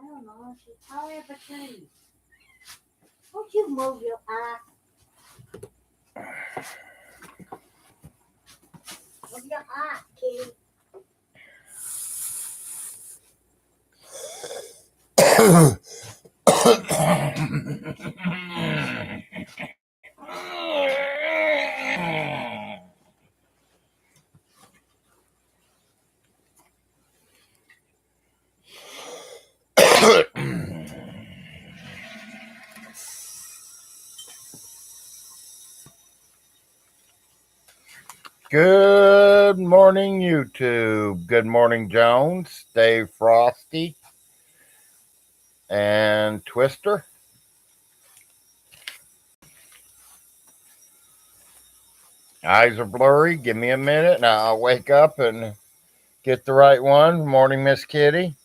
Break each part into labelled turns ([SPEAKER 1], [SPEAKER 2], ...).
[SPEAKER 1] don't know. She's probably up a tree. Don't you move your eye. Move your eye, kitty.
[SPEAKER 2] Good morning, YouTube. Good morning, Jones, Dave Frosty, and Twister. Eyes are blurry. Give me a minute and I'll wake up and get the right one. Morning, Miss Kitty.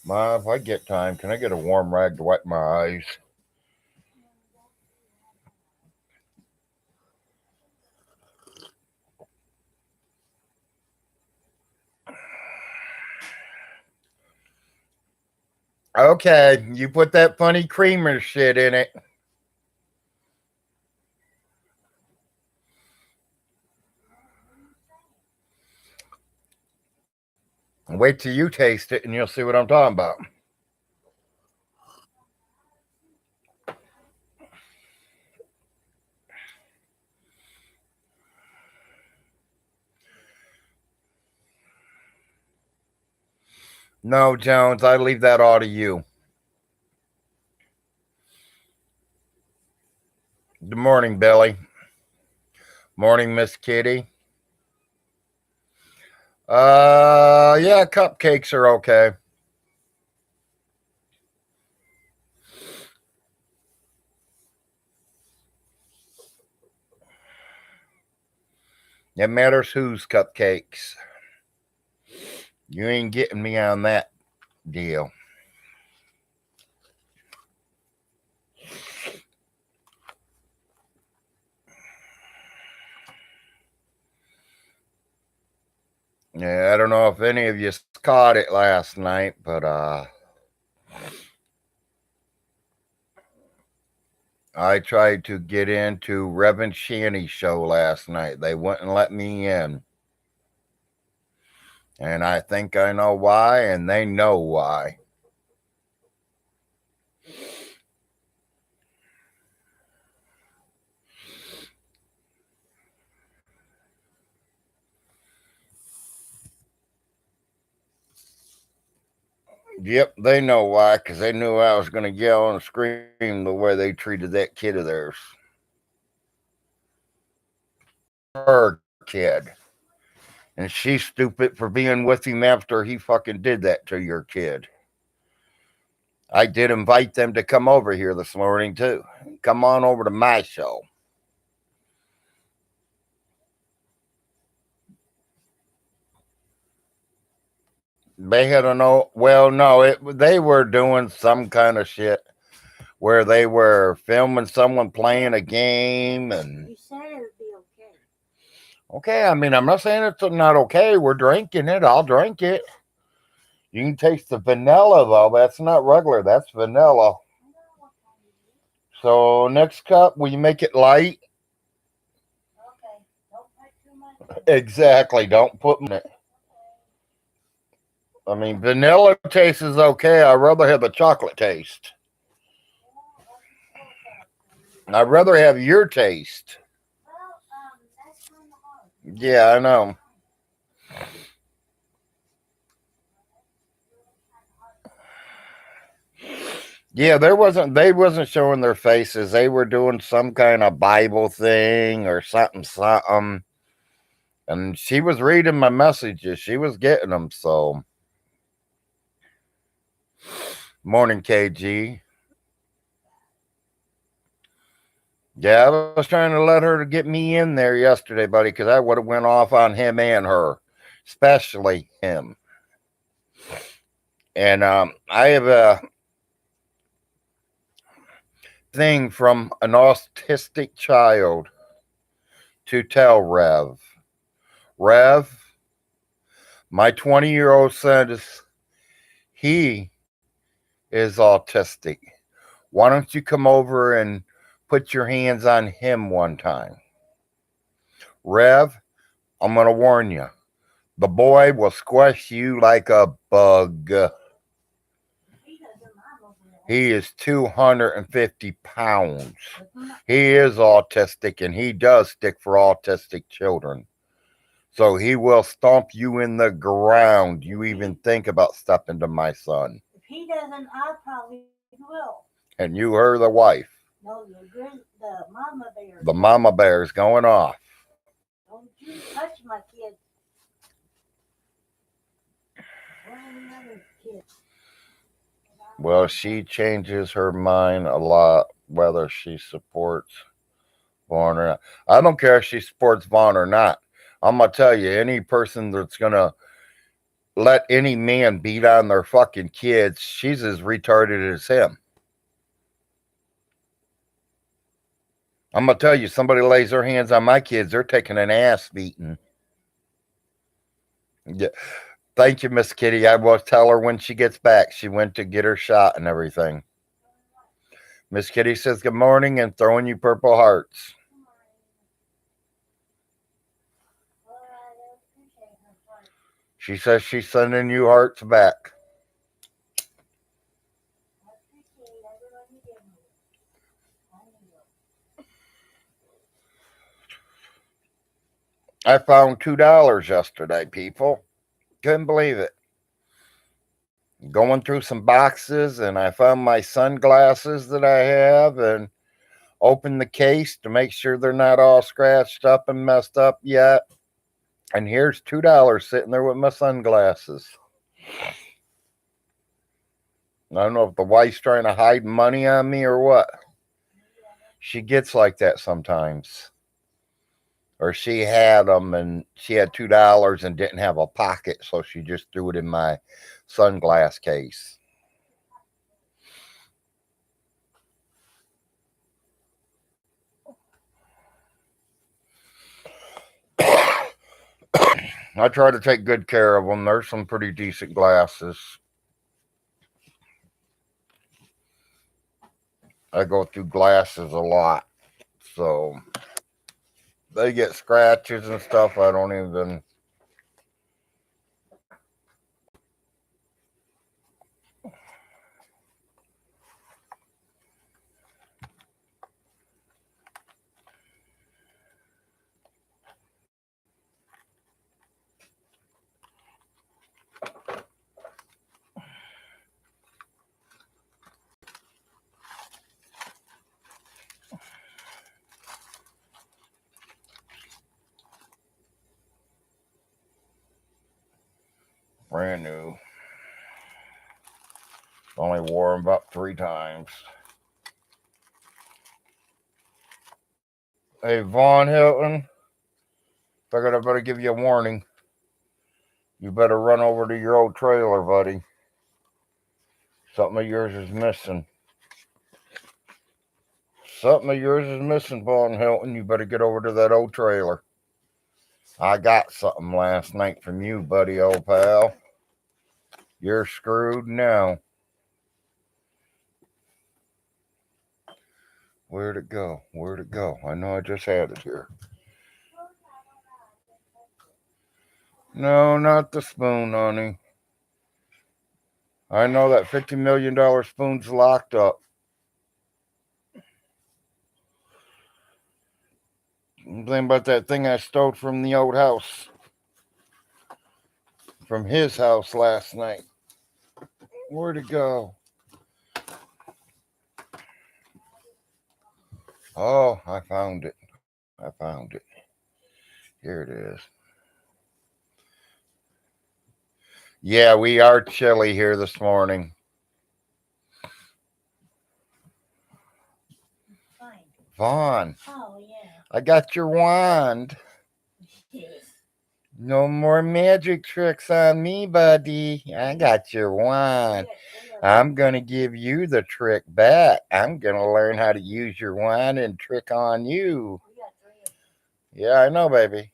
[SPEAKER 2] Ma, if I get time, can I get a warm rag to wipe my eyes? Okay, you put that funny creamer shit in it. Wait till you taste it and you'll see what I'm talking about. No, Jones, I leave that all to you. Good morning, Billy. Morning, Miss Kitty. Yeah, cupcakes are okay. It matters whose cupcakes. You ain't getting me on that deal. Yeah, I don't know if any of you caught it last night, but I tried to get into Reverend Shanny's show last night. They wouldn't let me in. And I think I know why, and they know why. Yep, they know why, because they knew I was going to yell and scream the way they treated that kid of theirs. Her kid. And she's stupid for being with him after he fucking did that to your kid. I did invite them to come over here this morning, too. Come on over to my show. They had a no. Well, no, they were doing some kind of shit where they were filming someone playing a game, and
[SPEAKER 1] You said it would be okay.
[SPEAKER 2] Okay, I mean, I'm not saying it's not okay. We're drinking it. I'll drink it. You can taste the vanilla though. That's not regular. That's vanilla. So next cup, will you make it light?
[SPEAKER 1] Okay. Don't put too much.
[SPEAKER 2] Exactly. Don't put in it. I mean, vanilla taste is okay. I'd rather have a chocolate taste. I'd rather have your taste.
[SPEAKER 1] Well, that's kind of hard.
[SPEAKER 2] Yeah, I know. Yeah, they wasn't showing their faces. They were doing some kind of Bible thing or something. And she was reading my messages. She was getting them, so. Morning, KG. Yeah, I was trying to let her to get me in there yesterday, buddy, because I would have went off on him and her, especially him. And I have a thing from an autistic child to tell Rev. Rev, my 20-year-old son He is autistic. Why don't you come over and put your hands on him one time? Rev, I'm going to warn you. The boy will squash you like a bug. He is 250 pounds. He is autistic and he does stick for autistic children. So he will stomp you in the ground. You even think about stepping to my son.
[SPEAKER 1] If he doesn't, I probably will.
[SPEAKER 2] And you are the wife.
[SPEAKER 1] No, the mama bear.
[SPEAKER 2] The mama bear's going off.
[SPEAKER 1] Don't you touch my kids. Or any other kids.
[SPEAKER 2] Well, she changes her mind a lot whether she supports Vaughn or not. I don't care if she supports Vaughn or not. I'm going to tell you, any person that's going to let any man beat on their fucking kids, she's as retarded as him. I'm going to tell you, somebody lays their hands on my kids, they're taking an ass beating. Yeah. Thank you, Miss Kitty. I will tell her when she gets back. She went to get her shot and everything. Miss Kitty says good morning and throwing you purple hearts. She says she's sending you hearts back. I found $2 yesterday, people. Couldn't believe it. Going through some boxes and I found my sunglasses that I have and opened the case to make sure they're not all scratched up and messed up yet. And here's $2 sitting there with my sunglasses. I don't know if the wife's trying to hide money on me or what. She gets like that sometimes. Or she had them and she had $2 and didn't have a pocket, so she just threw it in my sunglass case. I try to take good care of them. There's some pretty decent glasses. I go through glasses a lot. So they get scratches and stuff. I don't even. Brand new. Only wore them about 3 times. Hey, VONHELTON, figured I better give you a warning. You better run over to your old trailer, buddy. Something of yours is missing. Something of yours is missing, VONHELTON. You better get over to that old trailer. I got something last night from you, buddy, old pal. You're screwed now. Where'd it go? Where'd it go? I know I just had it here. No, not the spoon, honey. I know that $50 million spoon's locked up. I'm thinking about that thing I stole from the old house. From his house last night. Where'd it go? Oh, I found it. I found it. Here it is. Yeah, we are chilly here this morning.
[SPEAKER 1] Fine.
[SPEAKER 2] Vaughn.
[SPEAKER 1] Oh, yeah.
[SPEAKER 2] I got your wand.
[SPEAKER 1] Yes.
[SPEAKER 2] No more magic tricks on me, buddy. I got your wand. I'm going to give you the trick back. I'm going to learn how to use your wand and trick on you. Yeah, I know, baby.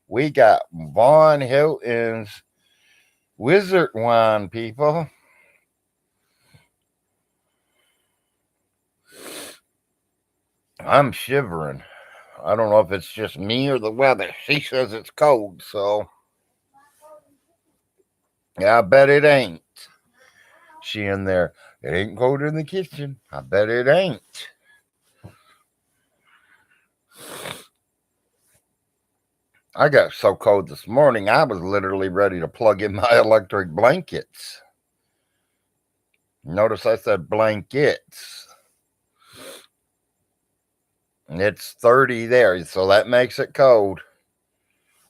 [SPEAKER 2] We got VONHELTON's Wizard wine, people. I'm shivering. I don't know if it's just me or the weather. She says it's cold, so yeah, I bet it ain't. She in there. It ain't cold in the kitchen. I bet it ain't. I got so cold this morning, I was literally ready to plug in my electric blankets. Notice I said blankets. It's 30 there, so that makes it cold.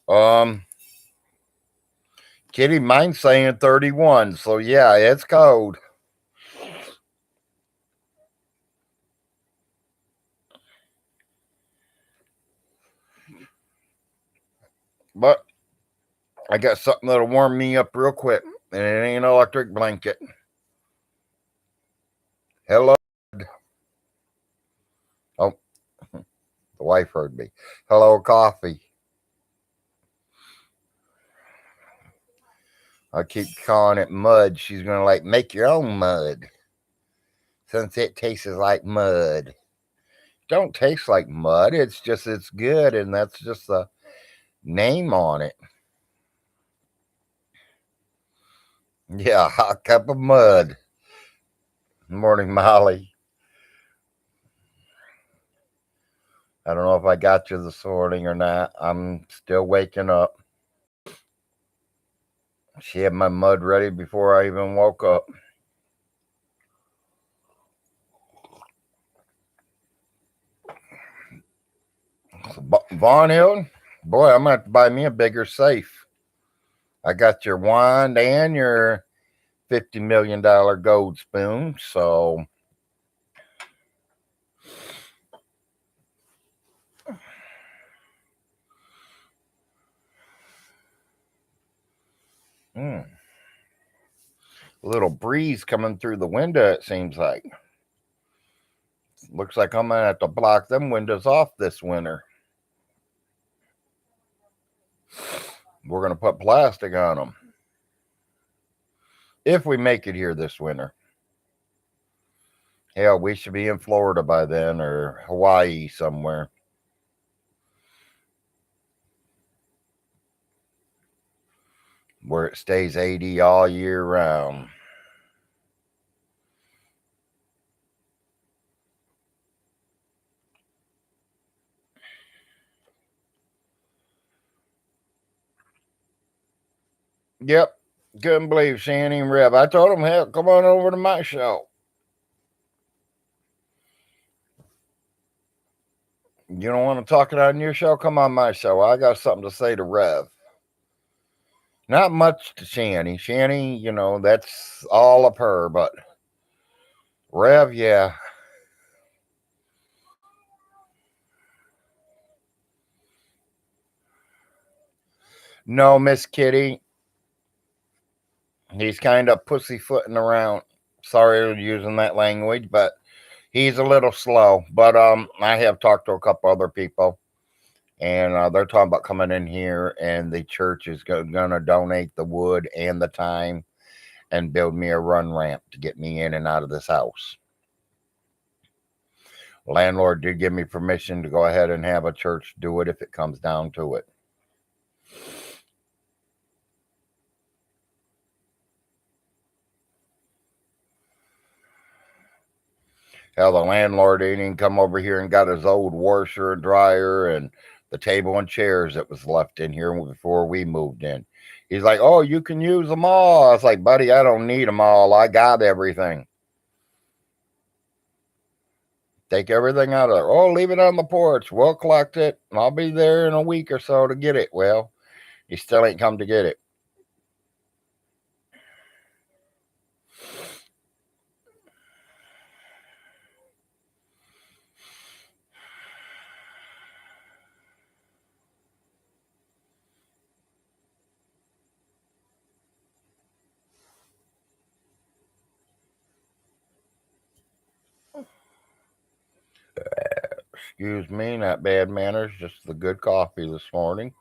[SPEAKER 2] Um, Kitty, mine's saying 31, so yeah, it's cold. But I got something that'll warm me up real quick, and it ain't an electric blanket. Hello. Oh, the wife heard me. Hello, coffee. I keep calling it mud. She's gonna like make your own mud. Since it tastes like mud. Don't taste like mud. It's just it's good, and that's just the name on it. Yeah, hot cup of mud. Morning, Molly. I don't know if I got you this morning or not. I'm still waking up. She had my mud ready before I even woke up. VONHELTON, boy, I'm gonna have to buy me a bigger safe. I got your wand and your $50 million gold spoon, so a little breeze coming through the window. It seems like. Looks like I'm gonna have to block them windows off this winter. We're gonna put plastic on them if we make it here this winter. Hell, we should be in Florida by then or Hawaii somewhere. Where it stays 80 all year round. Yep. Couldn't believe Shanny and Rev. I told them, hell, come on over to my show. You don't want to talk it on your show? Come on my show. I got something to say to Rev. Not much to Shanny. Shanny, that's all of her, but Rev, yeah. No, Miss Kitty. He's kind of pussyfooting around. Sorry for using that language, but he's a little slow. But I have talked to a couple other people, and they're talking about coming in here, and the church is going to donate the wood and the time and build me a run ramp to get me in and out of this house. Landlord did give me permission to go ahead and have a church do it if it comes down to it. Hell, the landlord ain't even come over here and got his old washer and dryer and the table and chairs that was left in here before we moved in. He's like, oh, you can use them all. I was like, buddy, I don't need them all. I got everything. Take everything out of there. Oh, leave it on the porch. We'll collect it. I'll be there in a week or so to get it. Well, he still ain't come to get it. Excuse me, not bad manners, just the good coffee this morning.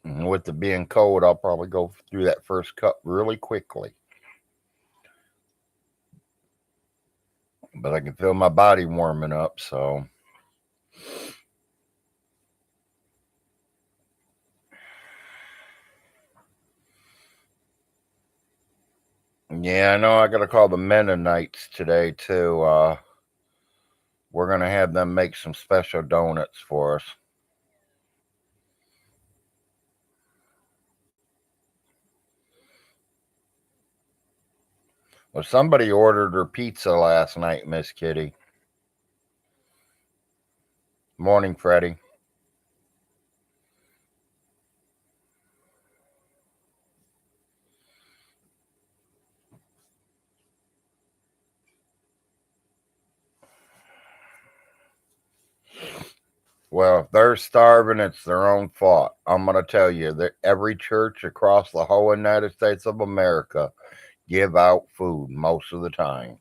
[SPEAKER 2] And with it being cold, I'll probably go through that first cup really quickly. But I can feel my body warming up, so. Yeah, I know I got to call the Mennonites today, too. We're going to have them make some special donuts for us. Well, somebody ordered her pizza last night, Miss Kitty. Morning, Freddie. Well, if they're starving, it's their own fault. I'm going to tell you that every church across the whole United States of America give out food most of the time.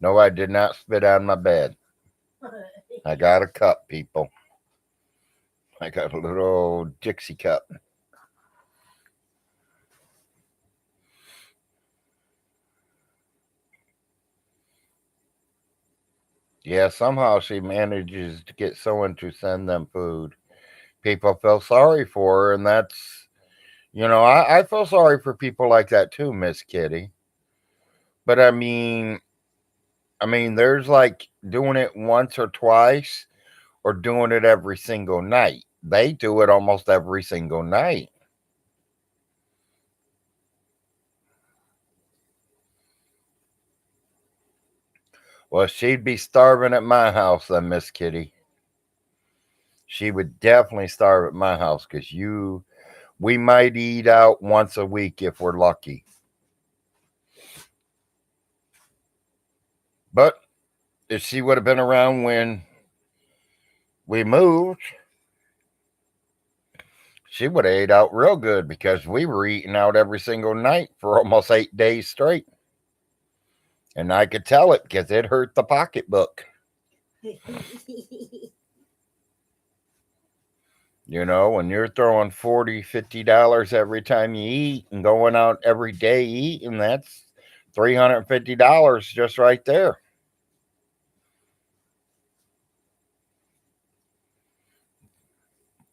[SPEAKER 2] No, I did not spit on my bed. I got a cup, people. I got a little Dixie cup. Yeah, somehow she manages to get someone to send them food. People feel sorry for her, and that's, I feel sorry for people like that too, Miss Kitty. But there's like doing it once or twice or doing it every single night. They do it almost every single night. Well, she'd be starving at my house then, Miss Kitty. She would definitely starve at my house because we might eat out once a week if we're lucky. But if she would have been around when we moved, she would have ate out real good because we were eating out every single night for almost 8 days straight. And I could tell it because it hurt the pocketbook. When you're throwing $40, $50 every time you eat and going out every day eating, that's $350 just right there.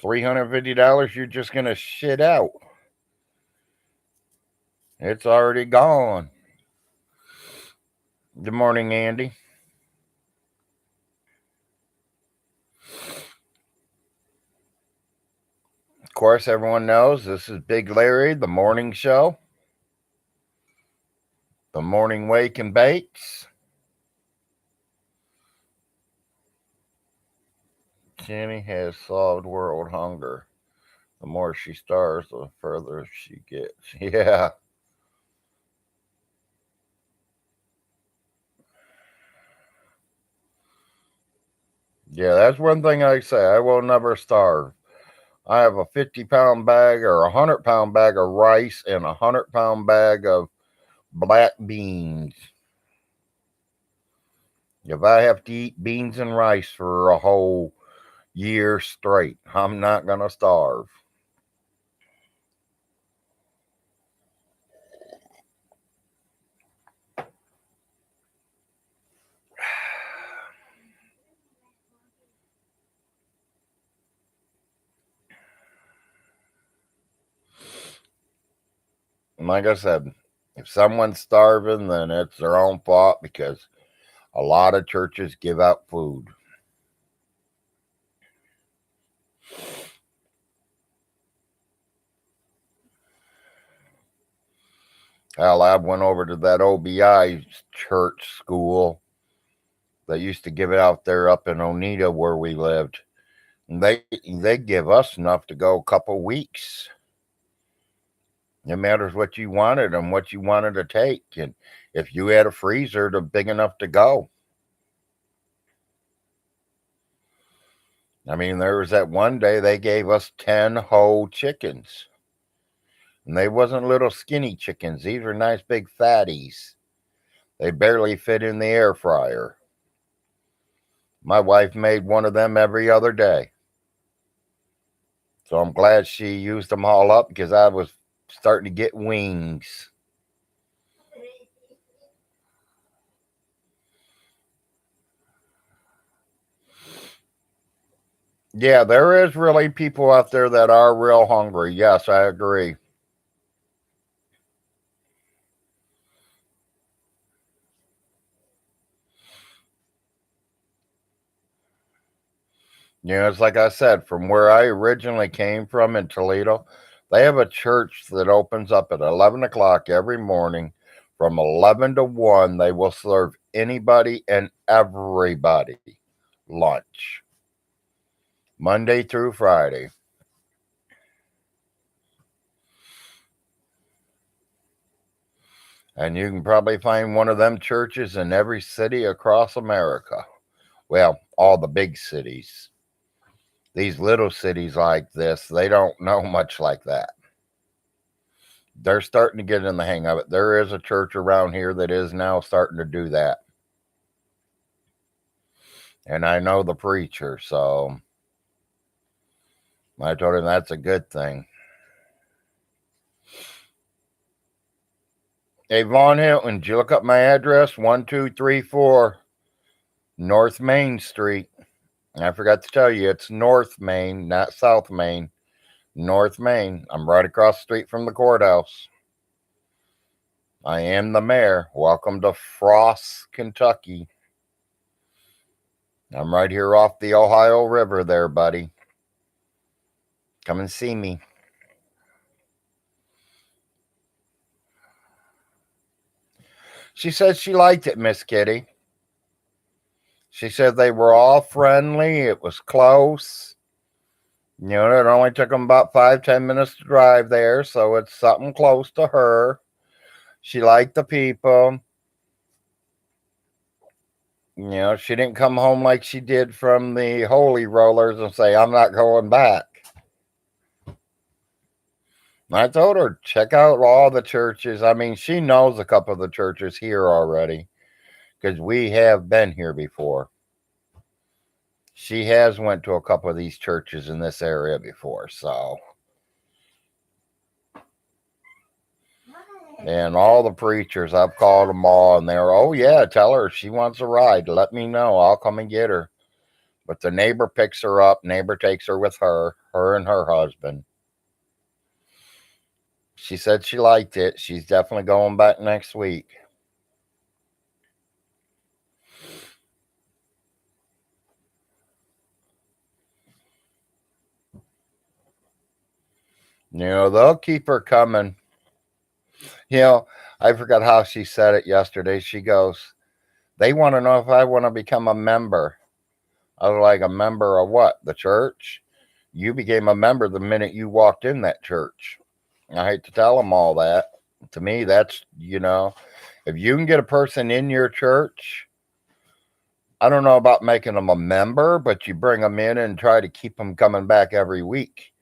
[SPEAKER 2] $350 you're just going to shit out. It's already gone. Good morning, Andy. Of course, everyone knows this is Big Larry, the morning show. The morning wake and bakes. Jenny has solved world hunger. The more she starves, the further she gets. Yeah. Yeah, that's one thing I say. I will never starve. I have a 50-pound bag or a 100-pound bag of rice and a 100-pound bag of black beans. If I have to eat beans and rice for a whole year straight, I'm not going to starve. Like I said, if someone's starving, then it's their own fault because a lot of churches give out food. Hell, I went over to that OBI church school that used to give it out there up in Oneida where we lived. And they give us enough to go a couple weeks. It matters what you wanted and what you wanted to take. And if you had a freezer big enough to go. I mean, there was that one day they gave us 10 whole chickens. And they wasn't little skinny chickens. These were nice big fatties. They barely fit in the air fryer. My wife made one of them every other day. So I'm glad she used them all up because I was starting to get wings. Yeah, there is really people out there that are real hungry. Yes, I agree. You know, it's like I said, from where I originally came from in Toledo, they have a church that opens up at 11 o'clock every morning. From 11 to 1, they will serve anybody and everybody lunch, Monday through Friday. And you can probably find one of them churches in every city across America. Well, all the big cities. These little cities like this, they don't know much like that. They're starting to get in the hang of it. There is a church around here that is now starting to do that. And I know the preacher, so I told him that's a good thing. Hey, Von Hilton, did you look up my address? 1234 North Main Street. I forgot to tell you, it's North Main, not South Main. North Main. I'm right across the street from the courthouse. I am the mayor. Welcome to Frost, Kentucky. I'm right here off the Ohio River there, buddy. Come and see me. She said she liked it, Miss Kitty. She said they were all friendly. It was close. You know, it only took them about 5-10 minutes to drive there, so it's something close to her. She liked the people. You know, she didn't come home like she did from the Holy Rollers and say, I'm not going back. I told her, check out all the churches. I mean, she knows a couple of the churches here already because we have been here before. She has went to a couple of these churches in this area before, so. And all the preachers, I've called them all, and they're, oh yeah, tell her if she wants a ride. Let me know. I'll come and get her. But the neighbor picks her up. Neighbor takes her with her and her husband. She said she liked it. She's definitely going back next week. You know, they'll keep her coming. You know, I forgot how she said it yesterday. She goes, they want to know if I want to become a member. I was like, a member of what? The church? You became a member the minute you walked in that church. I hate to tell them all that. To me, that's, you know, if you can get a person in your church, I don't know about making them a member, but you bring them in and try to keep them coming back every week.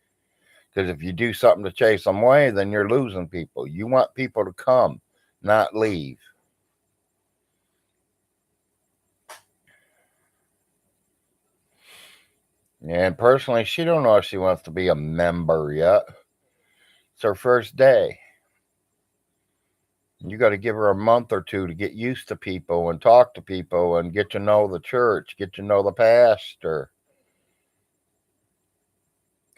[SPEAKER 2] Because if you do something to chase them away, then you're losing people. You want people to come, not leave. And personally, she don't know if she wants to be a member yet. It's her first day. You got to give her a month or two to get used to people and talk to people and get to know the church, get to know the pastor,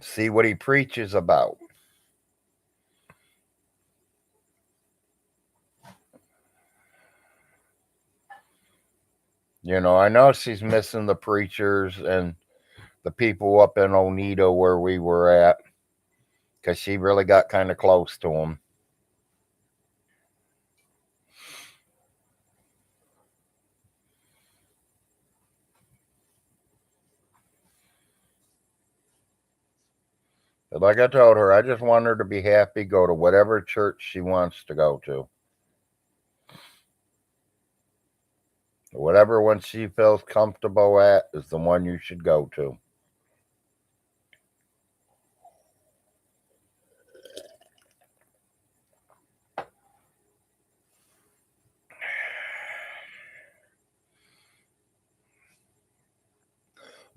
[SPEAKER 2] see what he preaches about. You know, I know she's missing the preachers and the people up in Oneida where we were at because she really got kind of close to them. But like I told her, I just want her to be happy, go to whatever church she wants to go to. Whatever one she feels comfortable at is the one you should go to.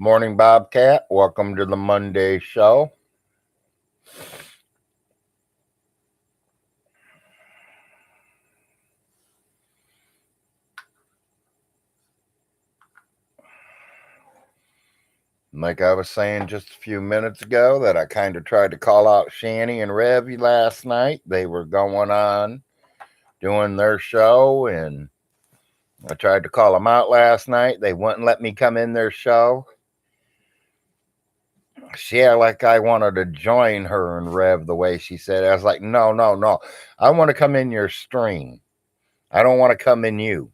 [SPEAKER 2] Morning, Bobcat. Welcome to the Monday show. Like I was saying just a few minutes ago, that I kind of tried to call out Shanny and Revy last night. They were going on doing their show, and I tried to call them out last night. They wouldn't let me come in their show. She acted like I wanted to join her and Rev the way she said it. I was like, no, no, no. I want to come in your stream. I don't want to come in you.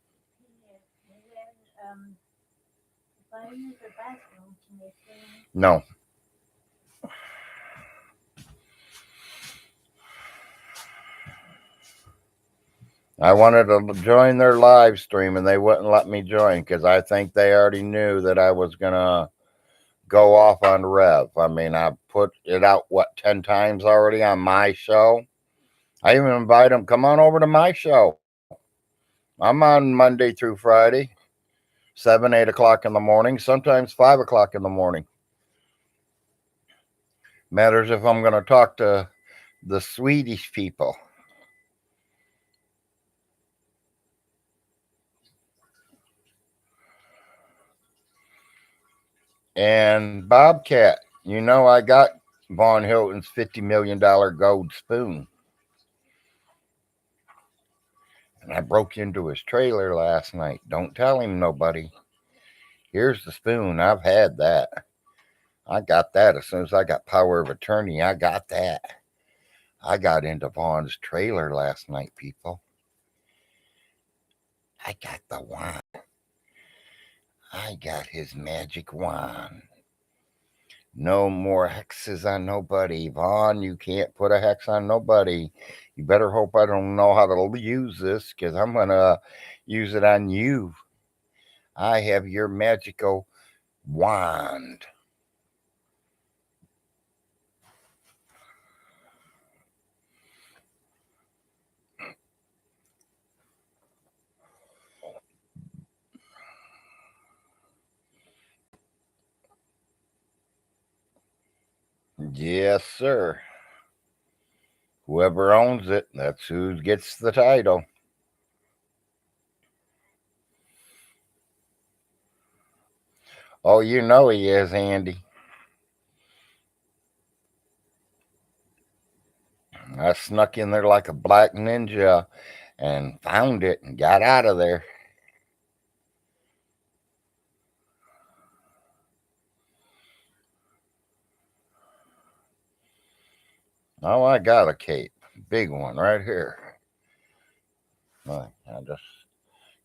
[SPEAKER 2] No. I wanted to join their live stream and they wouldn't let me join because I think they already knew that I was going to go off on Rev. I mean, I put it out, 10 times already on my show. I even invite them, come on over to my show. I'm on Monday through Friday, 7, 8 o'clock in the morning, sometimes 5 o'clock in the morning. Matters if I'm going to talk to the Swedish people. And Bobcat, you know, I got Von Hilton's $50 million gold spoon. And I broke into his trailer last night. Don't tell him, nobody. Here's the spoon. I've had that. I got that as soon as I got power of attorney. I got that. I got into Vaughn's trailer last night, people. I got the wand. I got his magic wand. No more hexes on nobody. Vaughn, you can't put a hex on nobody. You better hope I don't know how to use this, because I'm going to use it on you. I have your magical wand. Yes, sir. Whoever owns it, that's who gets the title. Oh, you know he is, Andy. I snuck in there like a black ninja and found it and got out of there. Oh, I got a cape. Big one right here. I just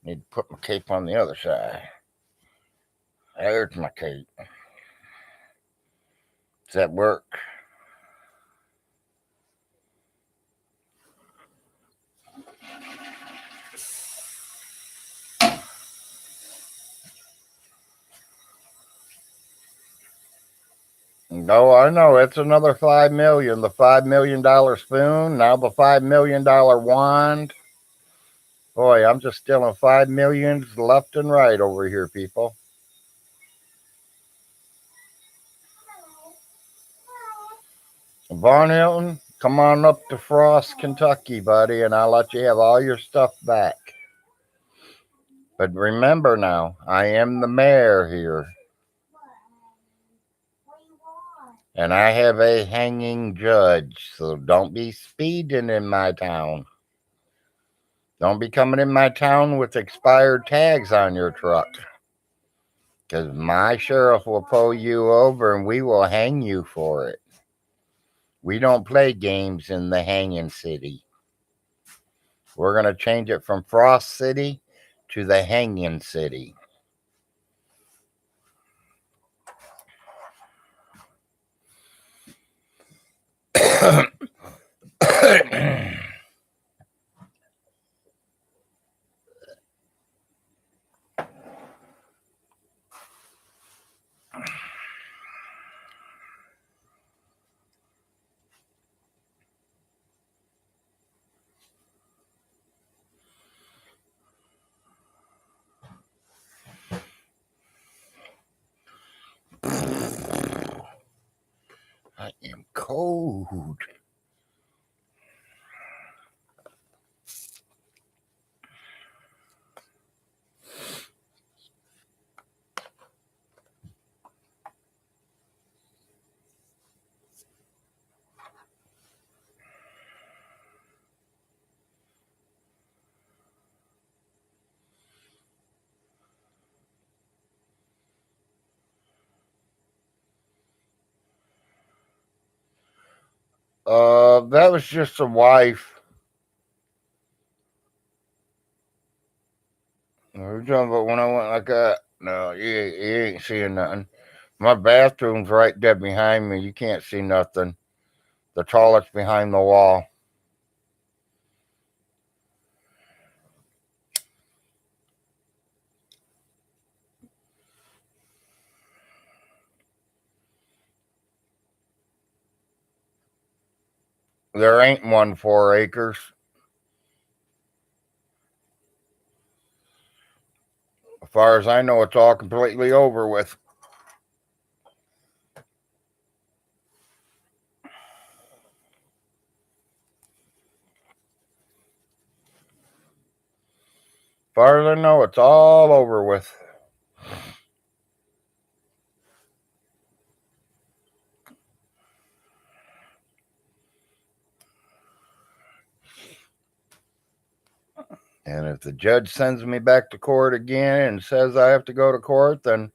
[SPEAKER 2] need to put my cape on the other side. There's my cape. Does that work? No, I know. It's another $5 million. The $5 million spoon. Now the $5 million wand. Boy, I'm just stealing $5 million left and right over here, people. Von Hilton, come on up to Frost, Kentucky, buddy, and I'll let you have all your stuff back. But remember now, I am the mayor here. And I have a hanging judge, so don't be speeding in my town. Don't be coming in my town with expired tags on your truck. Because my sheriff will pull you over and we will hang you for it. We don't play games in the hanging city. We're going to change it from Frost City to the hanging city. I am cold. That was just a wife. We're talking about when I went like that. No, you ain't seeing nothing. My bathroom's right there behind me. You can't see nothing. The toilet's behind the wall. There ain't one 4 acres. As far as I know, it's all completely over with. As far as I know, it's all over with. And if the judge sends me back to court again and says I have to go to court, then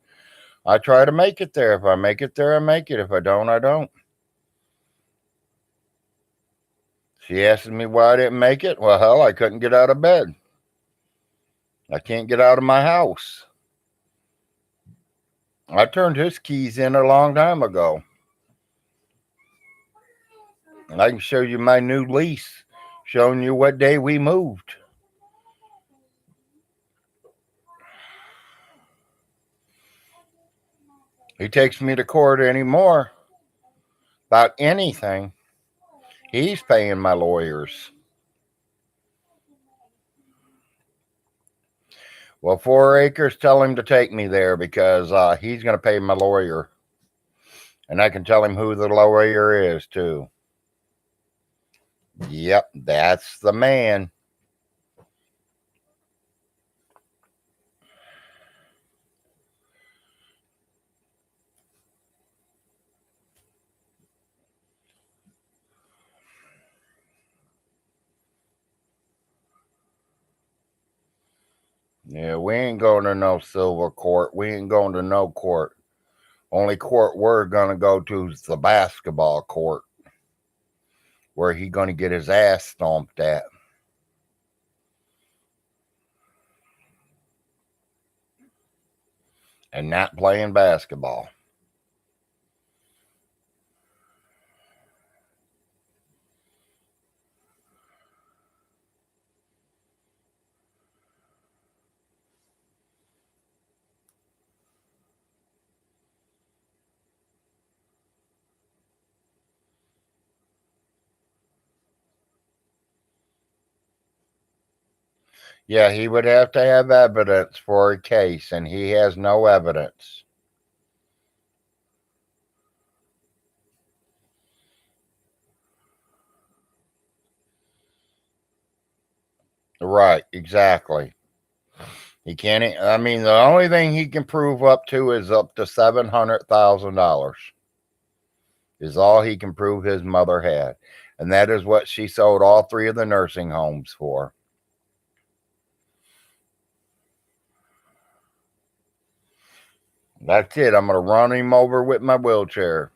[SPEAKER 2] I try to make it there. If I make it there, I make it. If I don't, I don't. She asked me why I didn't make it. Well, hell, I couldn't get out of bed. I can't get out of my house. I turned his keys in a long time ago. And I can show you my new lease, showing you what day we moved. He takes me to court anymore about anything. He's paying my lawyers. Well, 4 acres, tell him to take me there because he's going to pay my lawyer. And I can tell him who the lawyer is, too. Yep, that's the man. Yeah, we ain't going to no silver court. We ain't going to no court. Only court we're going to go to is the basketball court, where he going to get his ass stomped at. And not playing basketball. Yeah, he would have to have evidence for a case, and he has no evidence. Right, exactly. He can't. I mean, the only thing he can prove up to is up to $700,000. Is all he can prove his mother had, and that is what she sold all 3 of the nursing homes for. That's it. I'm gonna run him over with my wheelchair.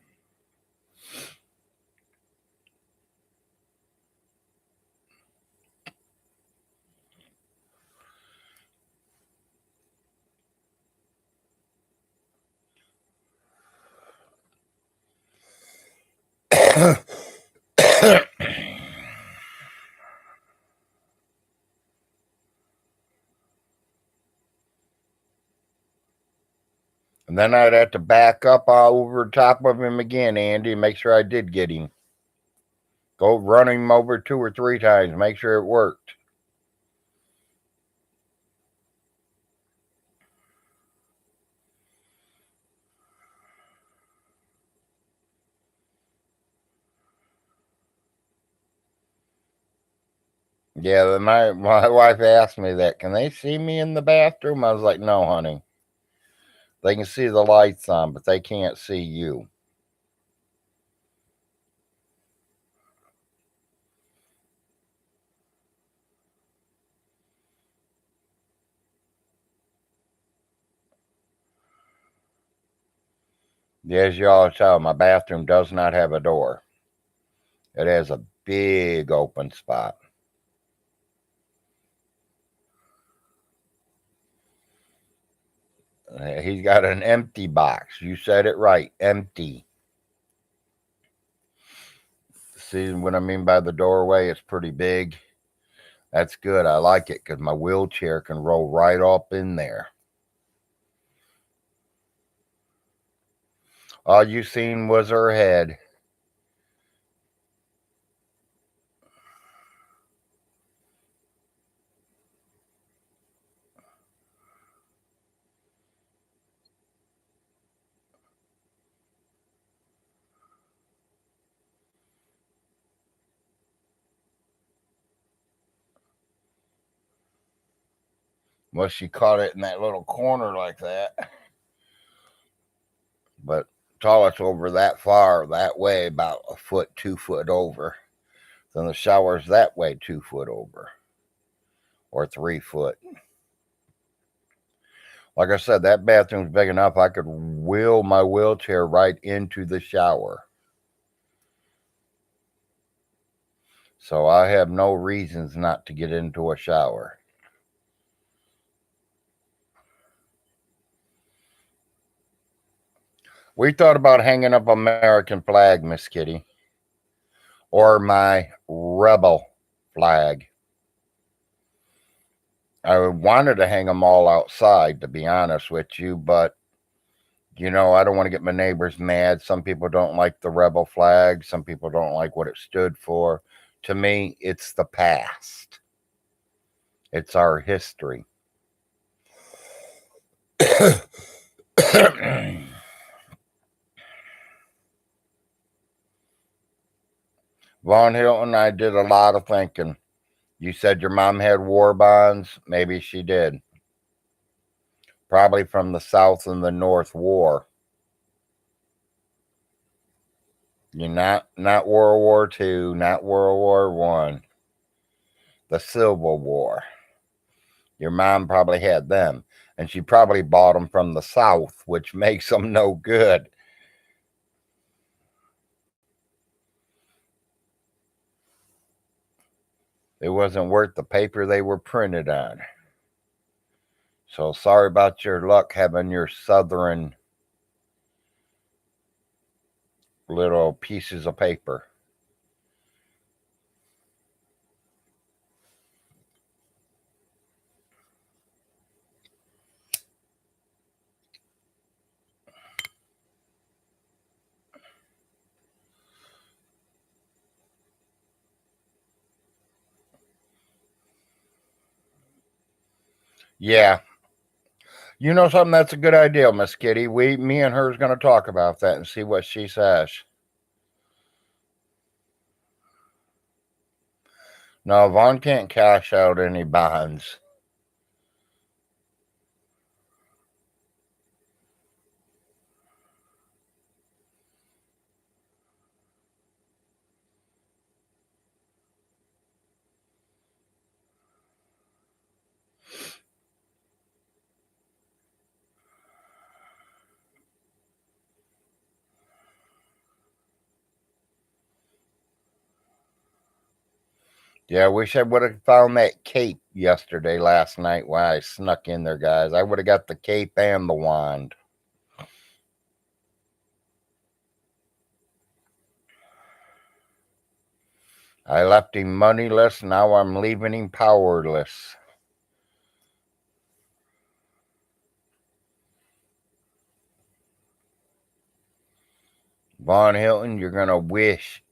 [SPEAKER 2] And then I'd have to back up over top of him again, Andy, and make sure I did get him. Go run him over 2 or 3 times, make sure it worked. Yeah, my wife asked me that. Can they see me in the bathroom? I was like, no, honey. They can see the lights on, but they can't see you. As you all tell, my bathroom does not have a door. It has a big open spot. He's got an empty box. You said it right. Empty. See what I mean by the doorway? It's pretty big. That's good. I like it because my wheelchair can roll right up in there. All you seen was her head. Well, she caught it in that little corner like that. But toilet's over that far, that way, about a foot, 2 foot over. Then the shower's that way, 2 foot over, or 3 foot. Like I said, that bathroom's big enough I could wheel my wheelchair right into the shower. So I have no reasons not to get into a shower. We thought about hanging up American flag, Miss Kitty, or my rebel flag. I wanted to hang them all outside, to be honest with you, but I don't want to get my neighbors mad. Some people don't like the rebel flag. Some people don't like what it stood for. To me, it's the past. It's our history. Von Hilton, I did a lot of thinking. You said your mom had war bonds. Maybe she did. Probably from the South and the North War. You're not World War II, not World War One. The Civil War. Your mom probably had them. And she probably bought them from the South, which makes them no good. It wasn't worth the paper they were printed on. So sorry about your luck having your Southern little pieces of paper. Yeah. You know something? That's a good idea, Miss Kitty. Me and her is going to talk about that and see what she says. No, Vaughn can't cash out any bonds. Yeah, I wish I would have found that cape last night while I snuck in there, guys. I would have got the cape and the wand. I left him moneyless. Now I'm leaving him powerless. Von Hilton, you're going to wish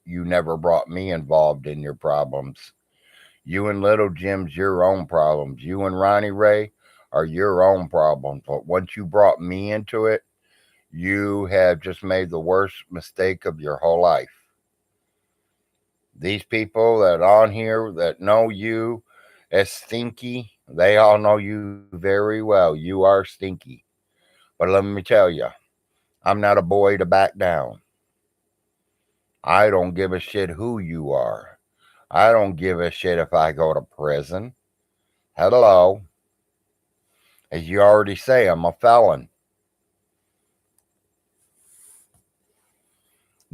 [SPEAKER 2] you never brought me involved in your problems. You and Little Jim's your own problems. You and Ronnie Ray are your own problems. But once you brought me into it, you have just made the worst mistake of your whole life. These people that on here that know you as Stinky, they all know you very well. You are Stinky. But let me tell you, I'm not a boy to back down. I don't give a shit who you are. I don't give a shit if I go to prison. Hello. As you already say, I'm a felon.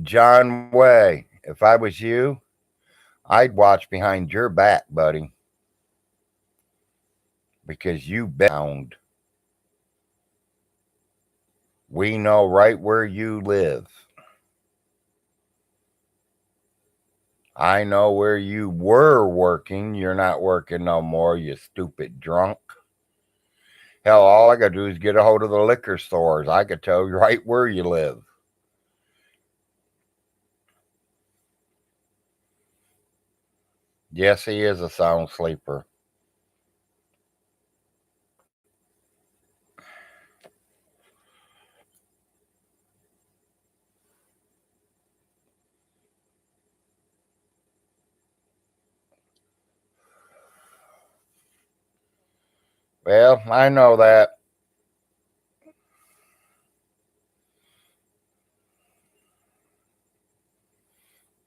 [SPEAKER 2] John Way, if I was you, I'd watch behind your back, buddy, because you bound. We know right where you live. I know where you were working. You're not working no more, you stupid drunk. Hell, all I gotta do is get a hold of the liquor stores. I could tell you right where you live. Yes, he is a sound sleeper. Well, I know that.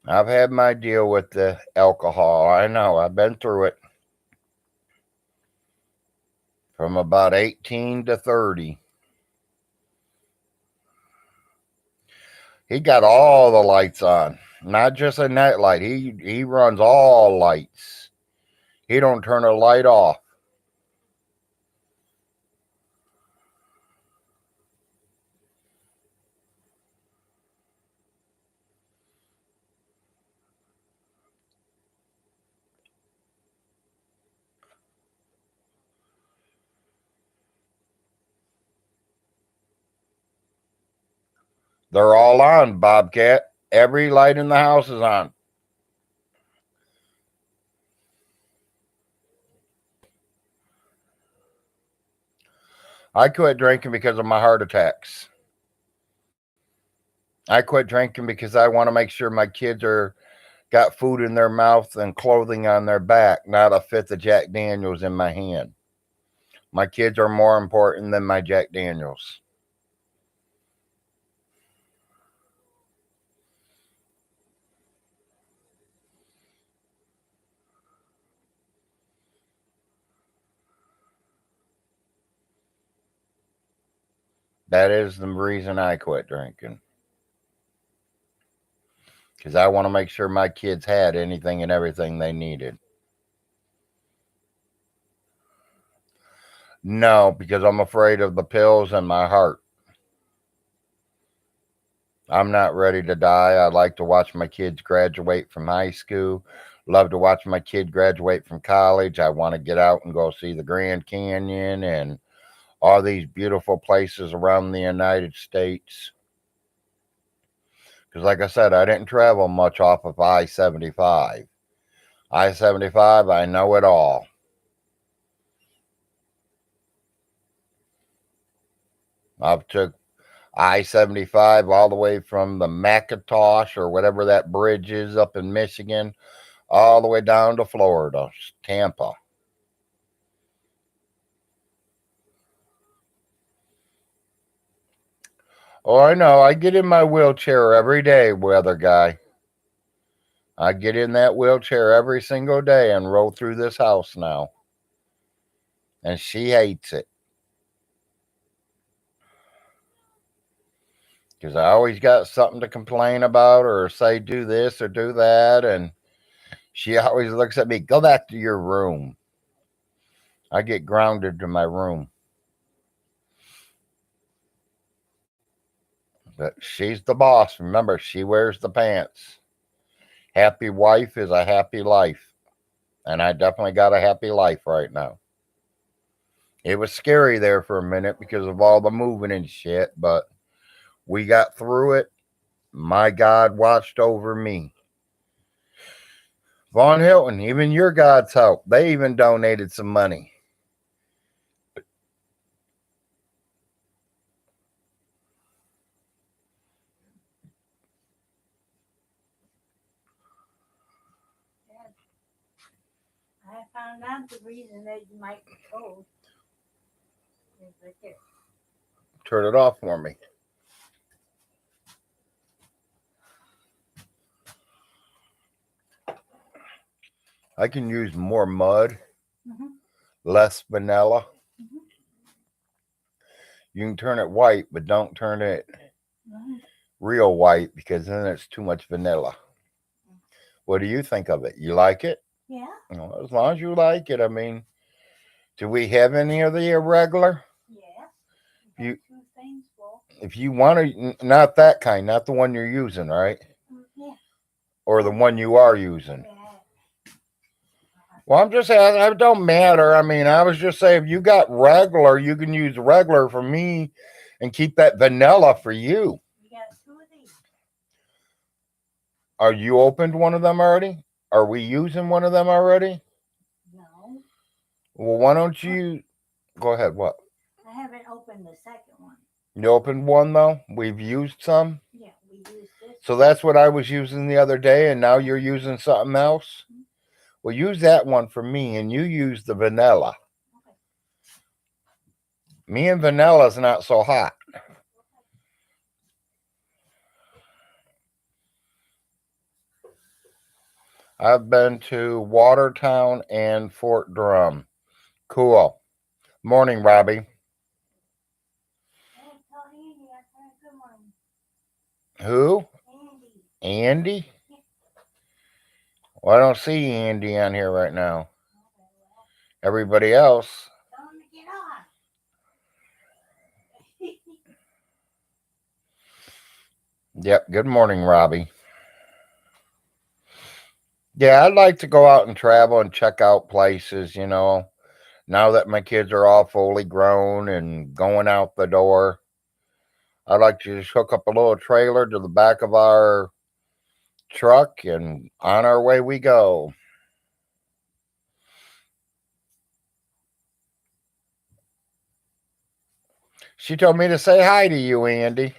[SPEAKER 2] I've had my deal with the alcohol. I know. I've been through it from about 18 to 30. He got all the lights on, not just a night light. He runs all lights. He don't turn a light off. They're all on, Bobcat. Every light in the house is on. I quit drinking because of my heart attacks. I quit drinking because I want to make sure my kids are got food in their mouth and clothing on their back, not a fifth of Jack Daniels in my hand. My kids are more important than my Jack Daniels. That is the reason I quit drinking. Because I want to make sure my kids had anything and everything they needed. No, because I'm afraid of the pills and my heart. I'm not ready to die. I like to watch my kids graduate from high school. Love to watch my kid graduate from college. I want to get out and go see the Grand Canyon and all these beautiful places around the United States. Because, like I said, I didn't travel much off of I 75. I 75, I know it all. I've took I 75 all the way from the McIntosh or whatever that bridge is up in Michigan, all the way down to Florida, Tampa. Oh, I know. I get in my wheelchair every day, weather guy. I get in that wheelchair every single day and roll through this house now. And she hates it. Because I always got something to complain about or say do this or do that. And she always looks at me, go back to your room. I get grounded to my room. But she's the boss. Remember, she wears the pants. Happy wife is a happy life. And I definitely got a happy life right now. It was scary there for a minute because of all the moving and shit, but we got through it. My God watched over me. Von Hilton, even your God's help. They even donated some money.
[SPEAKER 1] found out the reason that you might be cold. Is right there.
[SPEAKER 2] Turn it off for me. I can use more mud, less vanilla. You can turn it white, but don't turn it real white because then it's too much vanilla. What do you think of it? You like it?
[SPEAKER 1] Yeah.
[SPEAKER 2] Well, as long as you like it. I mean, do we have any of the irregular?
[SPEAKER 1] Yeah.
[SPEAKER 2] You,
[SPEAKER 1] 2 things full.
[SPEAKER 2] if you want to, not that kind, not the one you're using, right?
[SPEAKER 1] Yeah.
[SPEAKER 2] Or the one you are using.
[SPEAKER 1] Yeah.
[SPEAKER 2] Well, I'm just asking. It don't matter. I mean, I was just saying, if you got regular, you can use regular for me and keep that vanilla for you.
[SPEAKER 1] You got 2 of these.
[SPEAKER 2] Are you opened one of them already? Are we using one of them already?
[SPEAKER 1] No.
[SPEAKER 2] Well, why don't you go ahead? What?
[SPEAKER 1] I haven't opened the second one.
[SPEAKER 2] You opened one though? We've used some?
[SPEAKER 1] Yeah, we used this.
[SPEAKER 2] So that's what I was using the other day, and now you're using something else? Well, use that one for me, and you use the vanilla.
[SPEAKER 1] Okay.
[SPEAKER 2] Me and vanilla's not so hot. I've been to Watertown and Fort Drum. Cool. Morning, Robbie.
[SPEAKER 1] Good morning.
[SPEAKER 2] Who?
[SPEAKER 1] Andy.
[SPEAKER 2] Andy? Well, I don't see Andy on here right now. Everybody else.
[SPEAKER 1] Tell him to get on.
[SPEAKER 2] Yep. Good morning, Robbie. Yeah, I'd like to go out and travel and check out places, you know, now that my kids are all fully grown and going out the door. I'd like to just hook up a little trailer to the back of our truck and on our way we go. She told me to say hi to you, Andy.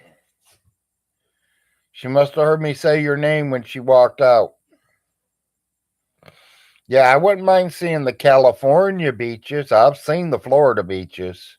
[SPEAKER 2] She must have heard me say your name when she walked out. Yeah, I wouldn't mind seeing the California beaches. I've seen the Florida beaches.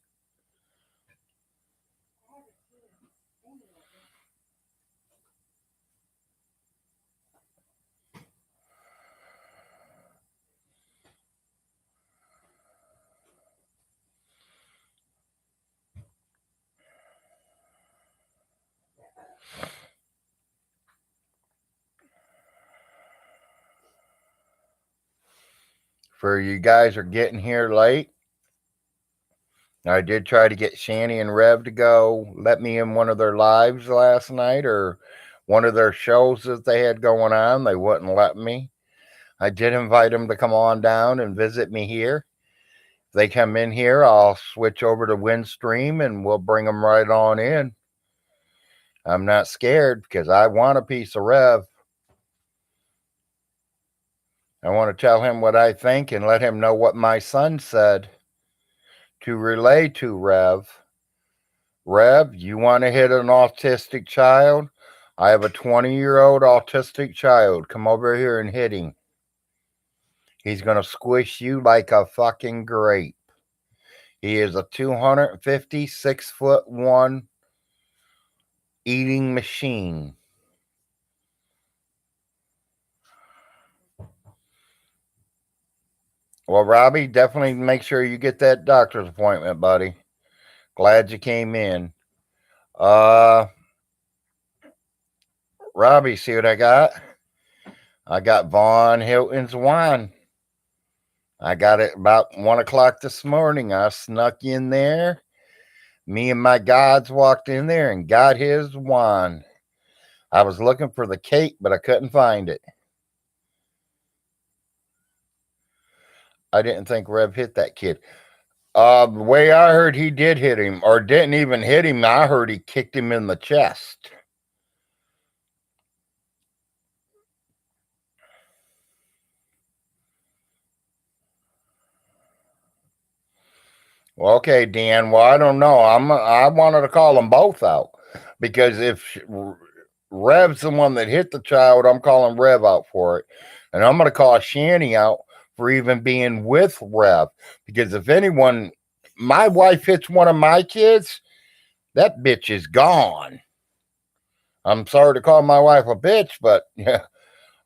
[SPEAKER 2] For you guys are getting here late. I did try to get Shani and Rev to go let me in one of their lives last night or one of their shows that they had going on. They wouldn't let me. I did invite them to come on down and visit me here. If they come in here, I'll switch over to Windstream and we'll bring them right on in. I'm not scared because I want a piece of Rev. I want to tell him what I think and let him know what my son said to relay to Rev. Rev, you want to hit an autistic child? I have a 20-year-old autistic child. Come over here and hit him. He's going to squish you like a fucking grape. He is a 256'1" eating machine. Well, Robbie, definitely make sure you get that doctor's appointment, buddy. Glad you came in. Robbie, see what I got? I got VONHELTON's wine. I got it about 1 o'clock this morning. I snuck in there. Me and my gods walked in there and got his wine. I was looking for the cake, but I couldn't find it. I didn't think Rev hit that kid. The way I heard, he did hit him, or didn't even hit him. I heard he kicked him in the chest. Well, okay, Dan. Well, I don't know. I wanted to call them both out because if Rev's the one that hit the child, I'm calling Rev out for it, and I'm going to call Shani out for even being with Rev. Because if anyone, my wife hits one of my kids, that bitch is gone. I'm sorry to call my wife a bitch, but yeah,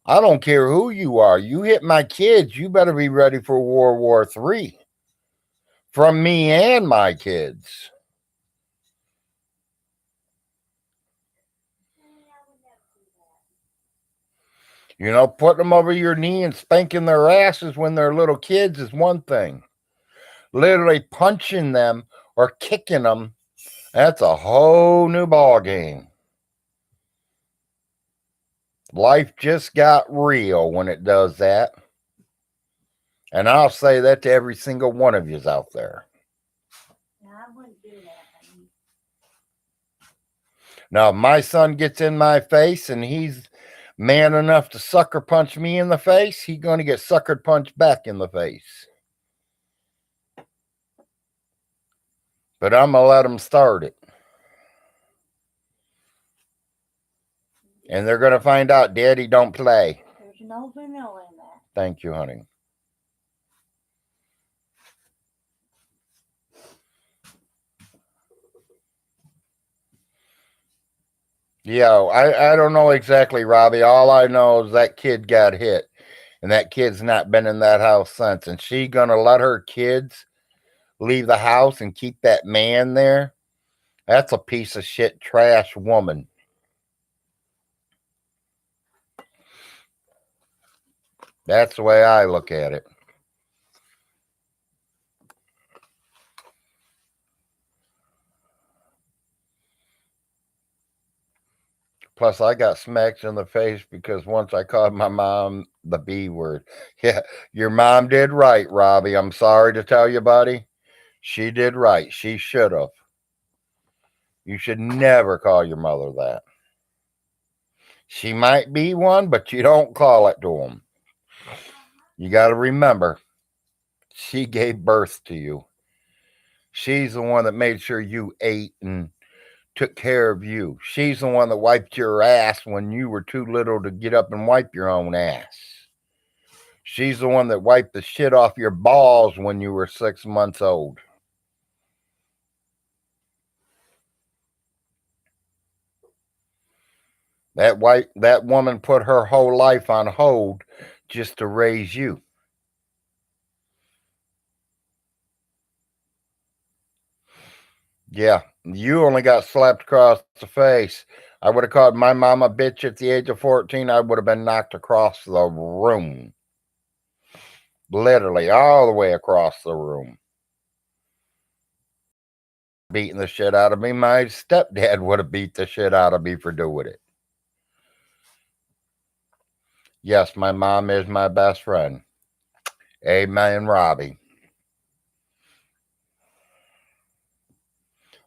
[SPEAKER 2] I don't care who you are. You hit my kids, you better be ready for World War III. From me and my kids. You know, putting them over your knee and spanking their asses when they're little kids is one thing. Literally punching them or kicking them, that's a whole new ball game. Life just got real when it does that. And I'll say that to every single one of yous out there.
[SPEAKER 1] No, I wouldn't do that.
[SPEAKER 2] Now, if my son gets in my face and he's man enough to sucker punch me in the face, he's going to get sucker punched back in the face. But I'm going to let him start it. And they're going to find out Daddy don't play.
[SPEAKER 1] There's no vanilla in that.
[SPEAKER 2] Thank you, honey. Yeah, I don't know exactly, Robbie. All I know is that kid got hit. And that kid's not been in that house since. And she going to let her kids leave the house and keep that man there? That's a piece of shit trash woman. That's the way I look at it. Plus, I got smacked in the face because once I called my mom the B word. Yeah, your mom did right, Robbie. I'm sorry to tell you, buddy. She did right. She should have. You should never call your mother that. She might be one, but you don't call it to them. You got to remember, she gave birth to you. She's the one that made sure you ate and took care of you. She's the one that wiped your ass when you were too little to get up and wipe your own ass. She's the one that wiped the shit off your balls when you were 6 months old. That woman put her whole life on hold just to raise you. Yeah, you only got slapped across the face. I would have called my mama a bitch at the age of 14. I would have been knocked across the room. Literally, all the way across the room. Beating the shit out of me. My stepdad would have beat the shit out of me for doing it. Yes, my mom is my best friend. Amen, Robbie.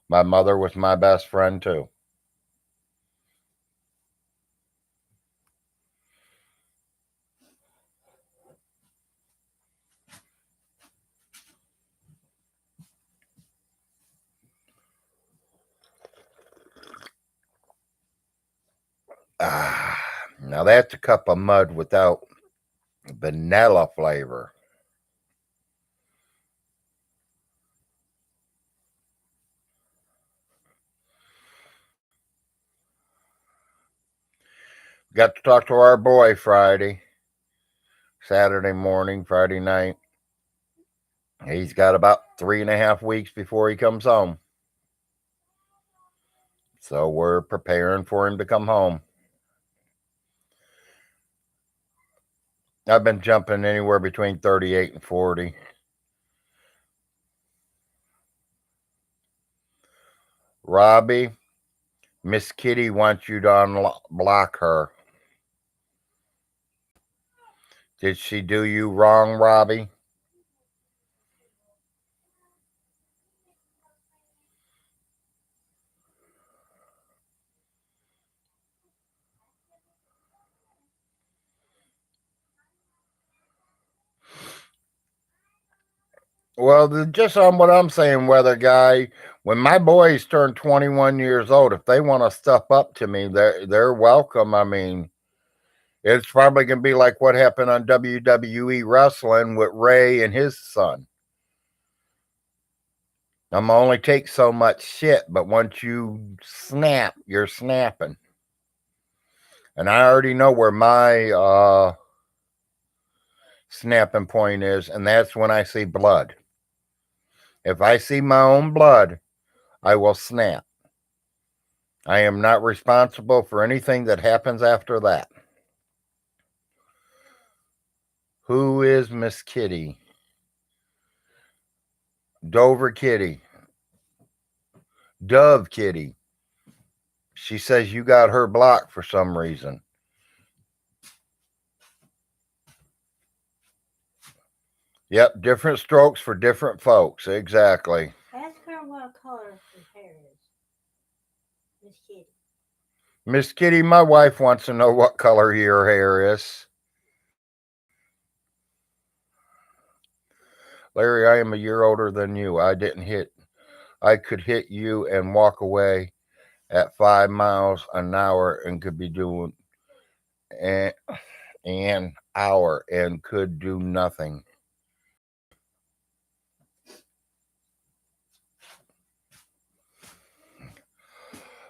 [SPEAKER 2] My mother was my best friend too. Now that's a cup of mud without vanilla flavor. Got to talk to our boy Friday, Saturday morning, Friday night. He's got about 3.5 weeks before he comes home. So we're preparing for him to come home. I've been jumping anywhere between 38 and 40. Robbie, Miss Kitty wants you to unblock her. Did she do you wrong, Robbie? Well, just on what I'm saying, weather guy, when my boys turn 21 years old, if they want to step up to me, they're welcome. I mean, It's probably going to be like what happened on WWE Wrestling with Ray and his son. I'm going to only take so much shit, but once you snap, you're snapping. And I already know where my snapping point is, and that's when I see blood. If I see my own blood, I will snap. I am not responsible for anything that happens after that. Who is Miss Kitty? Dover Kitty. Dove Kitty. She says you got her blocked for some reason. Yep, different strokes for different folks. Exactly.
[SPEAKER 1] Ask her what color her hair is. Miss Kitty.
[SPEAKER 2] Miss Kitty, my wife wants to know what color your hair is. Larry, I am a year older than you. I could hit you and walk away at 5 miles an hour and could be doing an hour and could do nothing.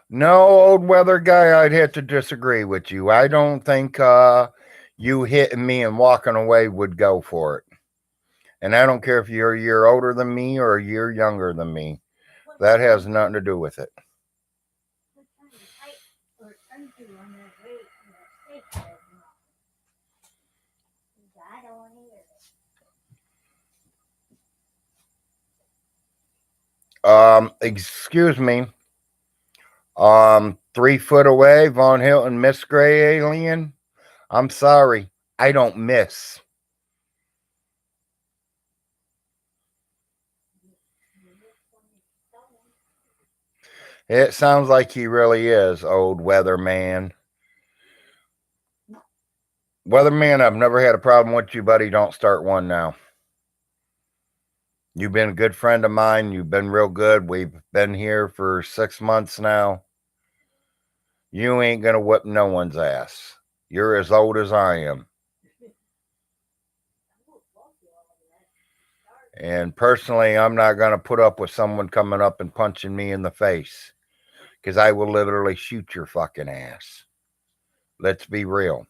[SPEAKER 2] No, old weather guy, I'd have to disagree with you. I don't think you hitting me and walking away would go for it. And I don't care if you're a year older than me or a year younger than me. That has nothing to do with it.
[SPEAKER 1] What kind of fight or undo on that rate in that state right now? I don't want to hear it.
[SPEAKER 2] Excuse me. 3 foot away, VONHELTON, Miss Gray Alien. I'm sorry. I don't miss. It sounds like he really is, old weatherman. Weatherman, I've never had a problem with you, buddy. Don't start one now. You've been a good friend of mine. You've been real good. We've been here for 6 months now. You ain't going to whip no one's ass. You're as old as I am. And personally, I'm not going to put up with someone coming up and punching me in the face. Because I will literally shoot your fucking ass. Let's be real.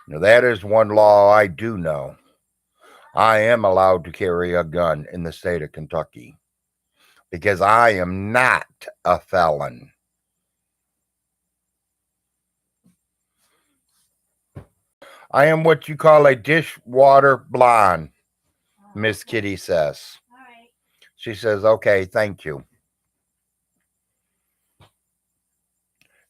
[SPEAKER 2] Now, that is one law I do know. I am allowed to carry a gun in the state of Kentucky. Because I am not a felon. I am what you call a dishwater blonde, Miss Kitty says.
[SPEAKER 1] All right.
[SPEAKER 2] She says, okay, thank you.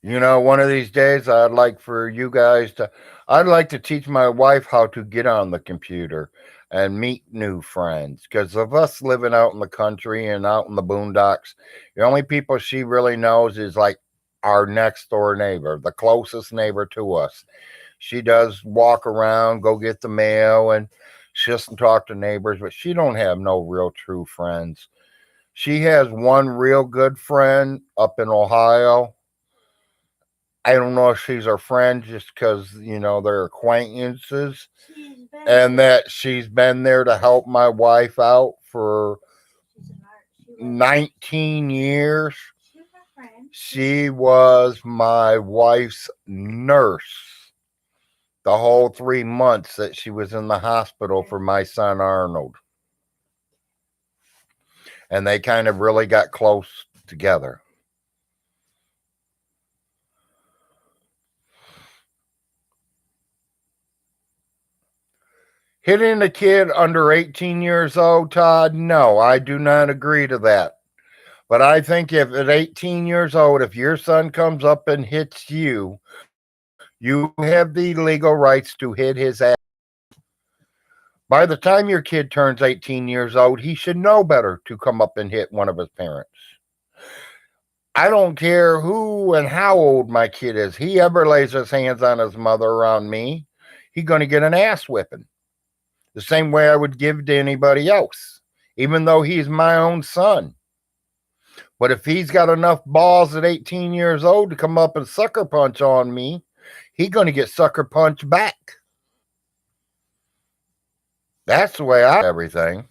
[SPEAKER 2] You know, one of these days I'd like to teach my wife how to get on the computer and meet new friends. Because of us living out in the country and out in the boondocks, the only people she really knows is like our next door neighbor, the closest neighbor to us. She does walk around, go get the mail, and she doesn't talk to neighbors, but she don't have no real true friends. She has one real good friend up in Ohio. I don't know if she's her friend just because, you know, they're acquaintances. And that she's been there to help my wife out for 19 years. She was my wife's nurse the whole 3 months that she was in the hospital for my son Arnold. And they kind of really got close together. Hitting a kid under 18 years old, Todd? No, I do not agree to that. But I think if at 18 years old, if your son comes up and hits you, you have the legal rights to hit his ass. By the time your kid turns 18 years old, he should know better to come up and hit one of his parents. I don't care who and how old my kid is. He ever lays his hands on his mother or on me, he's going to get an ass whipping. The same way I would give to anybody else, even though he's my own son. But if he's got enough balls at 18 years old to come up and sucker punch on me, he's going to get sucker punched back. That's the way I everything.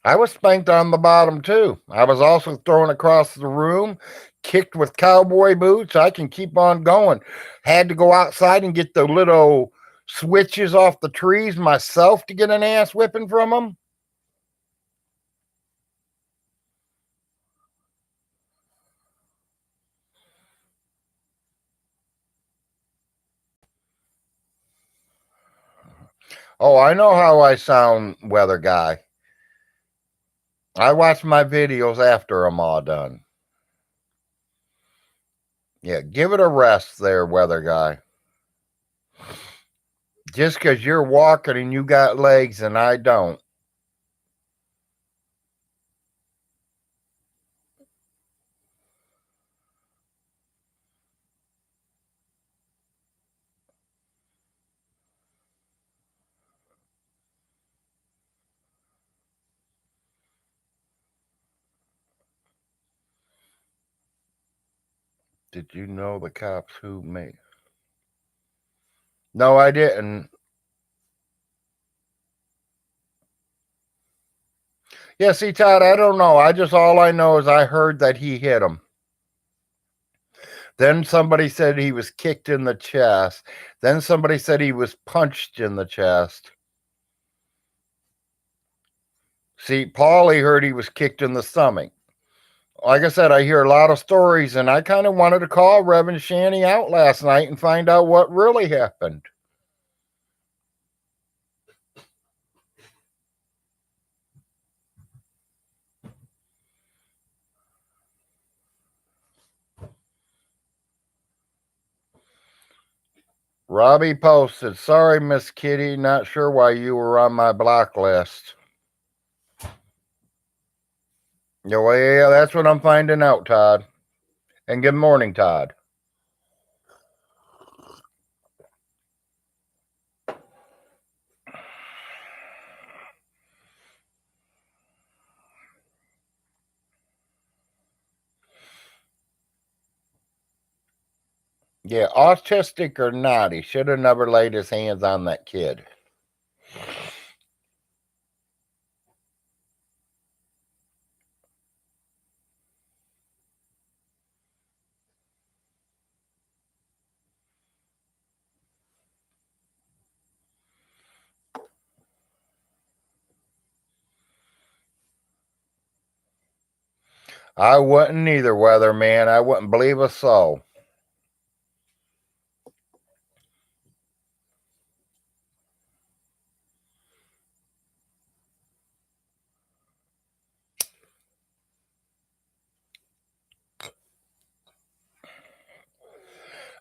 [SPEAKER 2] I was spanked on the bottom too. I was also thrown across the room, kicked with cowboy boots. I can keep on going. Had to go outside and get the little switches off the trees myself to get an ass whipping from them. Oh, I know how I sound, weather guy. I watch my videos after I'm all done. Yeah, give it a rest there, weather guy. Just because you're walking and you got legs and I don't. Did you know the cops who made? No, I didn't. Yeah, see, Todd, I don't know. All I know is I heard that he hit him. Then somebody said he was kicked in the chest. Then somebody said he was punched in the chest. See, Paulie heard he was kicked in the stomach. Like I said, I hear a lot of stories, and I kind of wanted to call Reverend Shanny out last night and find out what really happened. Robbie posted, "Sorry, Miss Kitty, not sure why you were on my block list." Yeah, well, yeah, that's what I'm finding out, Todd. And good morning, Todd. Yeah, autistic or not, he should have never laid his hands on that kid. I wouldn't either, weatherman. I wouldn't believe a soul.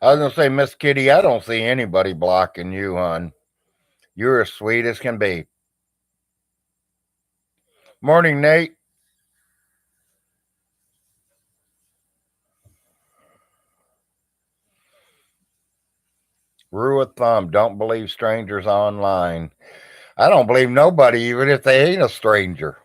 [SPEAKER 2] I was gonna say, Miss Kitty, I don't see anybody blocking you, hon. You're as sweet as can be. Morning, Nate. Rule of thumb: don't believe strangers online. I don't believe nobody, even if they ain't a stranger.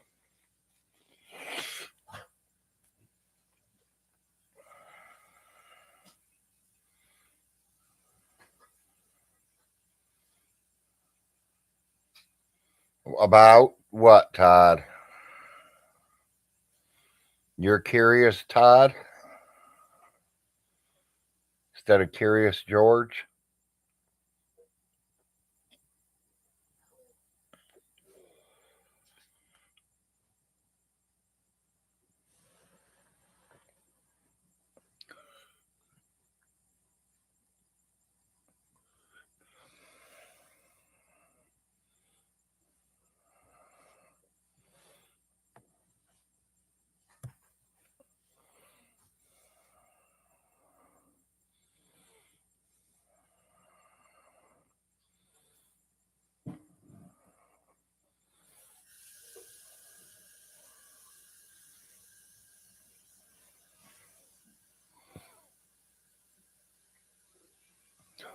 [SPEAKER 2] About what, Todd? You're curious, Todd, instead of curious, George?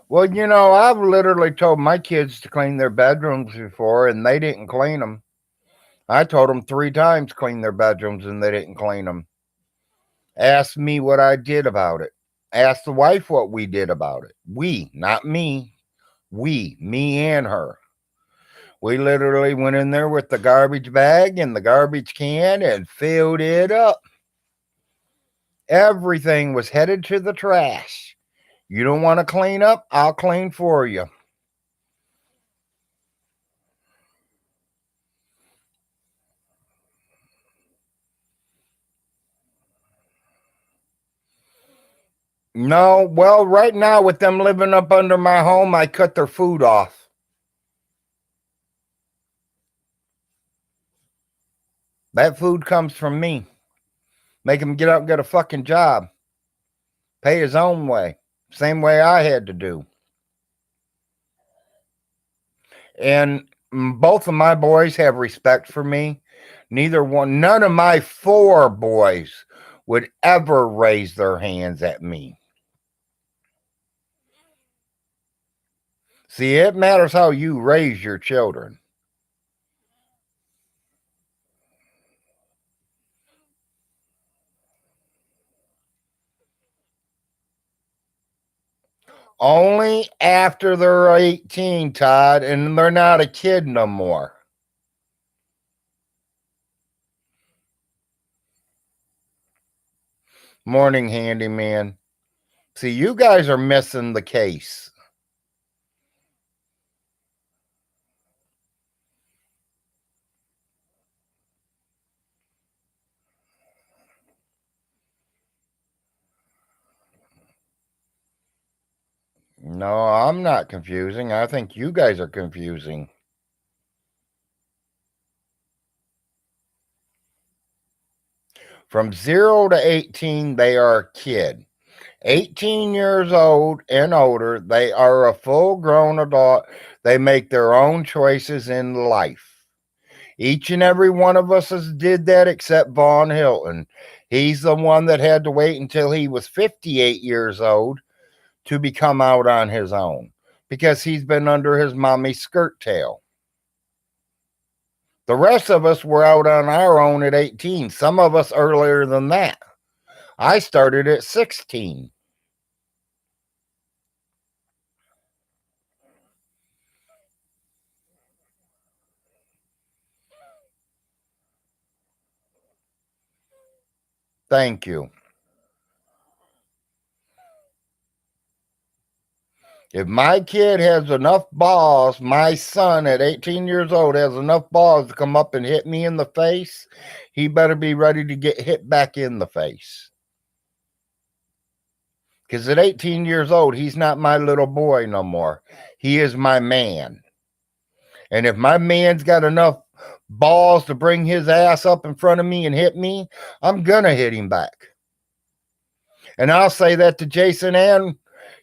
[SPEAKER 2] Well, I've literally told my kids to clean their bedrooms before, and they didn't clean them. I told them 3 times clean their bedrooms and they didn't clean them. Ask me what I did about it. Ask the wife what we did about it. We, not me. We, me and her. We literally went in there with the garbage bag and the garbage can and filled it up. Everything was headed to the trash. You don't want to clean up? I'll clean for you. No, well, right now with them living up under my home, I cut their food off. That food comes from me. Make him get out and get a fucking job. Pay his own way. Same way I had to do. And both of my boys have respect for me. None of my 4 boys would ever raise their hands at me. See, it matters how you raise your children. Only after they're 18, Todd, and they're not a kid no more. Morning, handyman. See, you guys are missing the case. No, I'm not confusing. I think you guys are confusing. From 0 to 18, they are a kid. 18 years old and older, they are a full grown adult. They make their own choices in life. Each and every one of us has did that except Von Hilton. He's the one that had to wait until he was 58 years old to become out on his own because he's been under his mommy's skirt tail. The rest of us were out on our own at 18, some of us earlier than that. I started at 16. Thank you. If my kid has enough balls, my son at 18 years old has enough balls to come up and hit me in the face, he better be ready to get hit back in the face. Because at 18 years old, he's not my little boy no more. He is my man. And if my man's got enough balls to bring his ass up in front of me and hit me, I'm going to hit him back. And I'll say that to Jason and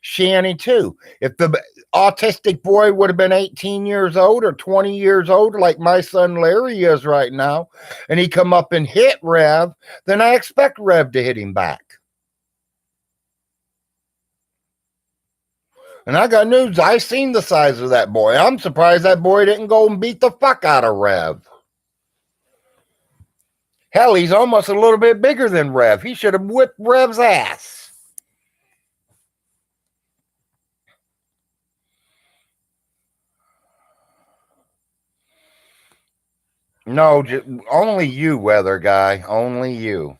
[SPEAKER 2] Shanny too. If the autistic boy would have been 18 years old or 20 years old, like my son Larry is right now, and he come up and hit Rev, then I expect Rev to hit him back. And I got news. I seen the size of that boy. I'm surprised that boy didn't go and beat the fuck out of Rev. Hell, he's almost a little bit bigger than Rev. He should have whipped Rev's ass. No, only you, weather guy. Only you.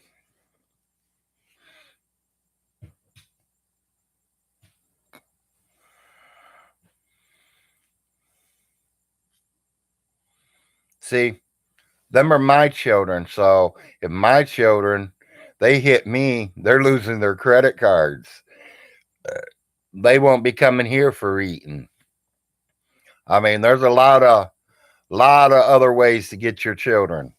[SPEAKER 2] See, them are my children. So if my children, they hit me, they're losing their credit cards. They won't be coming here for eating. I mean, there's a lot of other ways to get your children.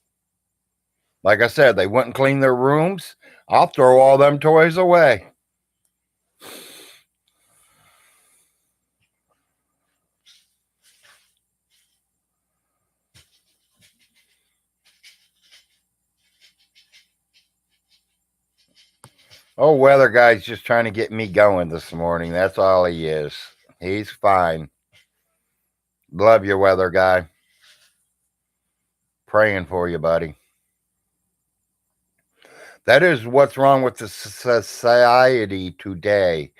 [SPEAKER 2] Like I said, they wouldn't clean their rooms. I'll throw all them toys away. Oh, weather guy's just trying to get me going this morning. That's all he is. He's fine. Love you, weather guy. Praying for you, buddy. That is what's wrong with the society today.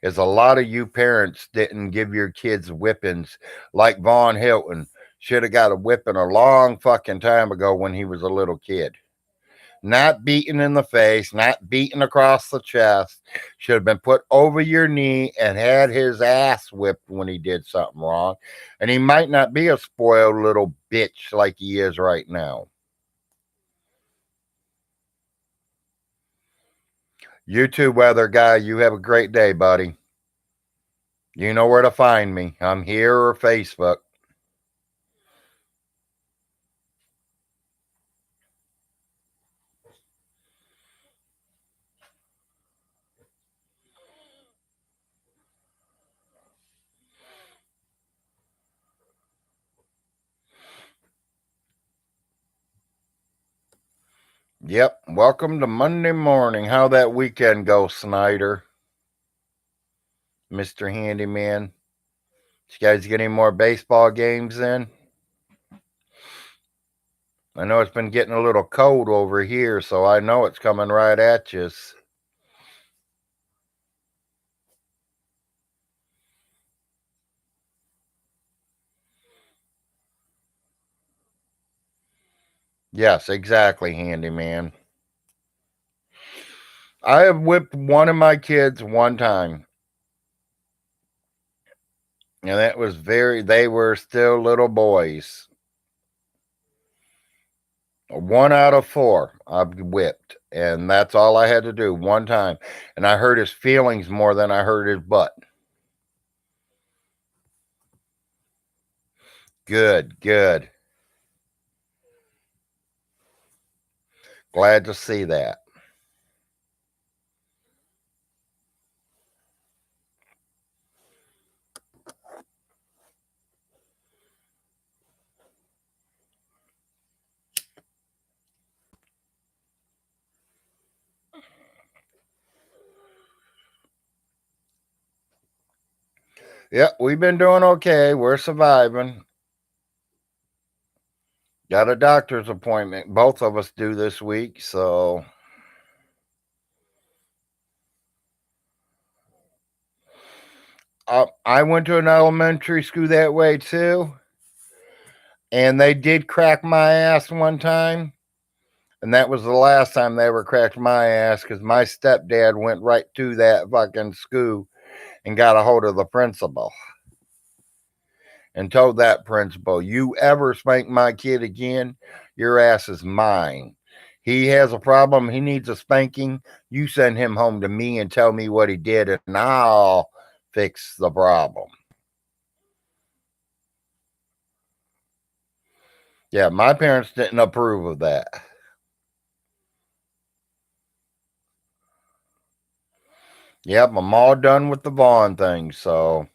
[SPEAKER 2] Is a lot of you parents didn't give your kids whippings like Von Hilton should have got a whipping a long fucking time ago when he was a little kid. Not beaten in the face, not beaten across the chest. Should have been put over your knee and had his ass whipped when he did something wrong. And he might not be a spoiled little bitch like he is right now. You too, weather guy. You have a great day, buddy. You know where to find me. I'm here or Facebook. Yep. Welcome to Monday morning. How that weekend go, Snyder? Mr. Handyman. Did you guys get any more baseball games in? I know it's been getting a little cold over here, so I know it's coming right at you. Yes, exactly, Handyman. I have whipped one of my kids one time. And that was they were still little boys. One out of four I've whipped. And that's all I had to do one time. And I hurt his feelings more than I hurt his butt. Good, good. Glad to see that. Yep, we've been doing okay. We're surviving. Got a doctor's appointment. Both of us do this week, so I went to an elementary school that way too, and they did crack my ass one time, and that was the last time they ever cracked my ass because my stepdad went right to that fucking school and got a hold of the principal and told that principal, "You ever spank my kid again, your ass is mine. He has a problem. He needs a spanking. You send him home to me and tell me what he did, and I'll fix the problem." Yeah, my parents didn't approve of that. Yep, I'm all done with the Vaughn thing. So,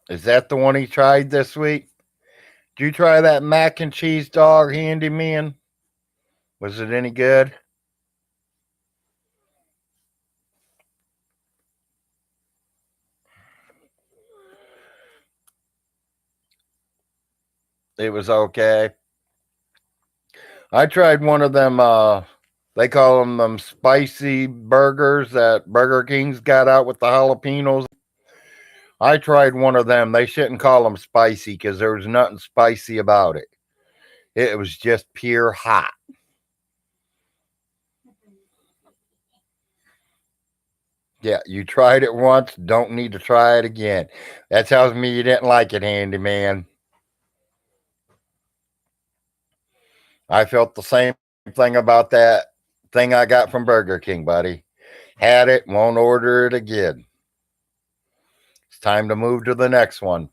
[SPEAKER 2] is that the one he tried this week? Did you try that mac and cheese dog handyman? Was it any good? It was okay. I tried one of them. They call them spicy burgers that Burger King's got out with the jalapenos. I tried one of them. They shouldn't call them spicy because there was nothing spicy about it. It was just pure hot. Yeah, you tried it once, don't need to try it again. That tells me you didn't like it, handyman. I felt the same thing about that thing I got from Burger King, buddy. Had it, won't order it again. It's time to move to the next one.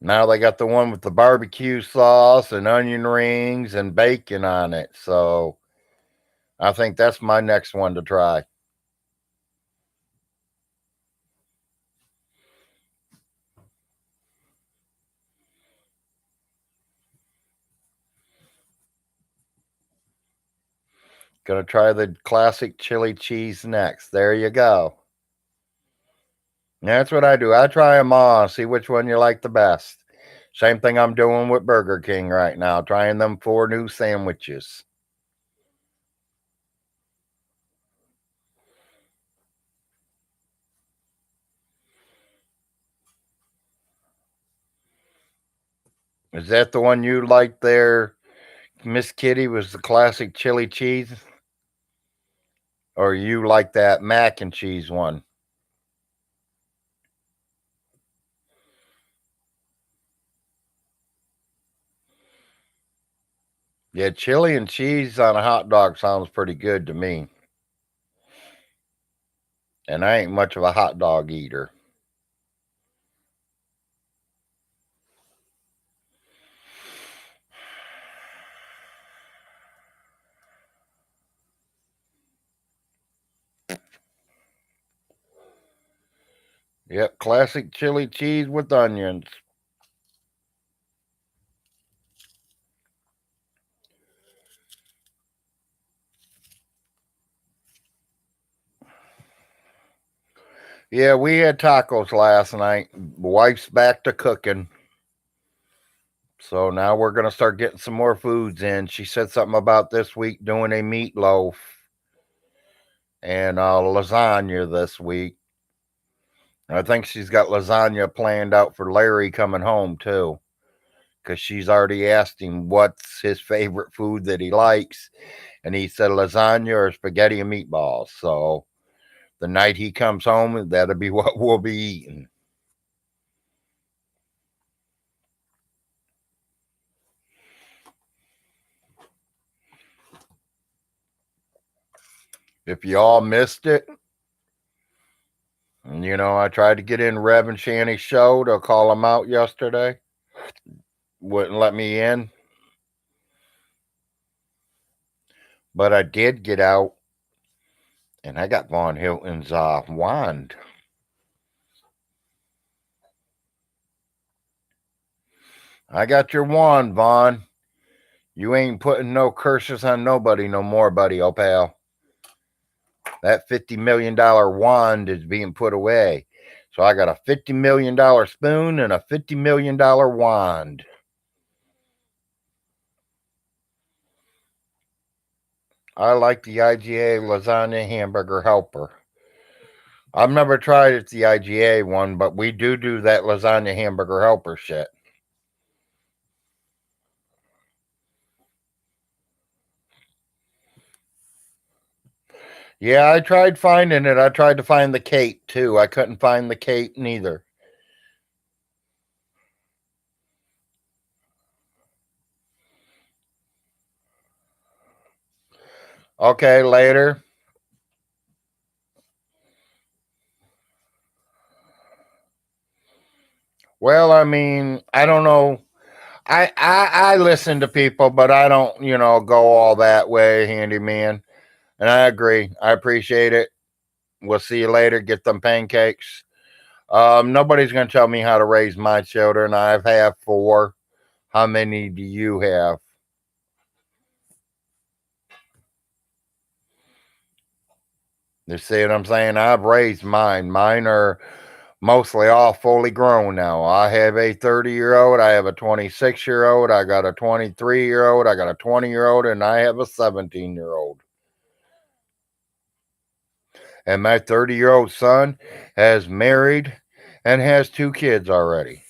[SPEAKER 2] Now they got the one with the barbecue sauce and onion rings and bacon on it. So I think that's my next one to try. Gonna try the classic chili cheese next. There you go. That's what I do. I try them all, see which one you like the best. Same thing I'm doing with Burger King right now, trying them 4 new sandwiches. Is that the one you like there, Miss Kitty? Was the classic chili cheese? Or you like that mac and cheese one? Yeah, chili and cheese on a hot dog sounds pretty good to me. And I ain't much of a hot dog eater. Yep, classic chili cheese with onions. Yeah, we had tacos last night. Wife's back to cooking. So now we're going to start getting some more foods in. She said something about this week doing a meatloaf and lasagna this week. I think she's got lasagna planned out for Larry coming home too, because she's already asked him what's his favorite food that he likes, and he said lasagna or spaghetti and meatballs. So the night he comes home, that'll be what we'll be eating. If you all missed it, I tried to get in Rev and Shanny's show to call them out yesterday. Wouldn't let me in. But I did get out, and I got Von Hilton's wand. I got your wand, Vaughn. You ain't putting no curses on nobody no more, buddy, oh pal. That $50 million wand is being put away. So I got a $50 million spoon and a $50 million wand. I like the IGA lasagna hamburger helper. I've never tried it, the IGA one, but we do that lasagna hamburger helper shit. Yeah, I tried finding it. I tried to find the Kate too. I couldn't find the Kate neither. Okay, later. Well, I mean, I don't know. I listen to people, but I don't, go all that way, handyman. And I agree. I appreciate it. We'll see you later. Get them pancakes. Nobody's going to tell me how to raise my children. I've had 4. How many do you have? You see what I'm saying? I've raised mine. Mine are mostly all fully grown now. I have a 30-year-old. I have a 26-year-old. I got a 23-year-old. I got a 20-year-old. And I have a 17-year-old. And my 30-year-old son has married and has 2 kids already.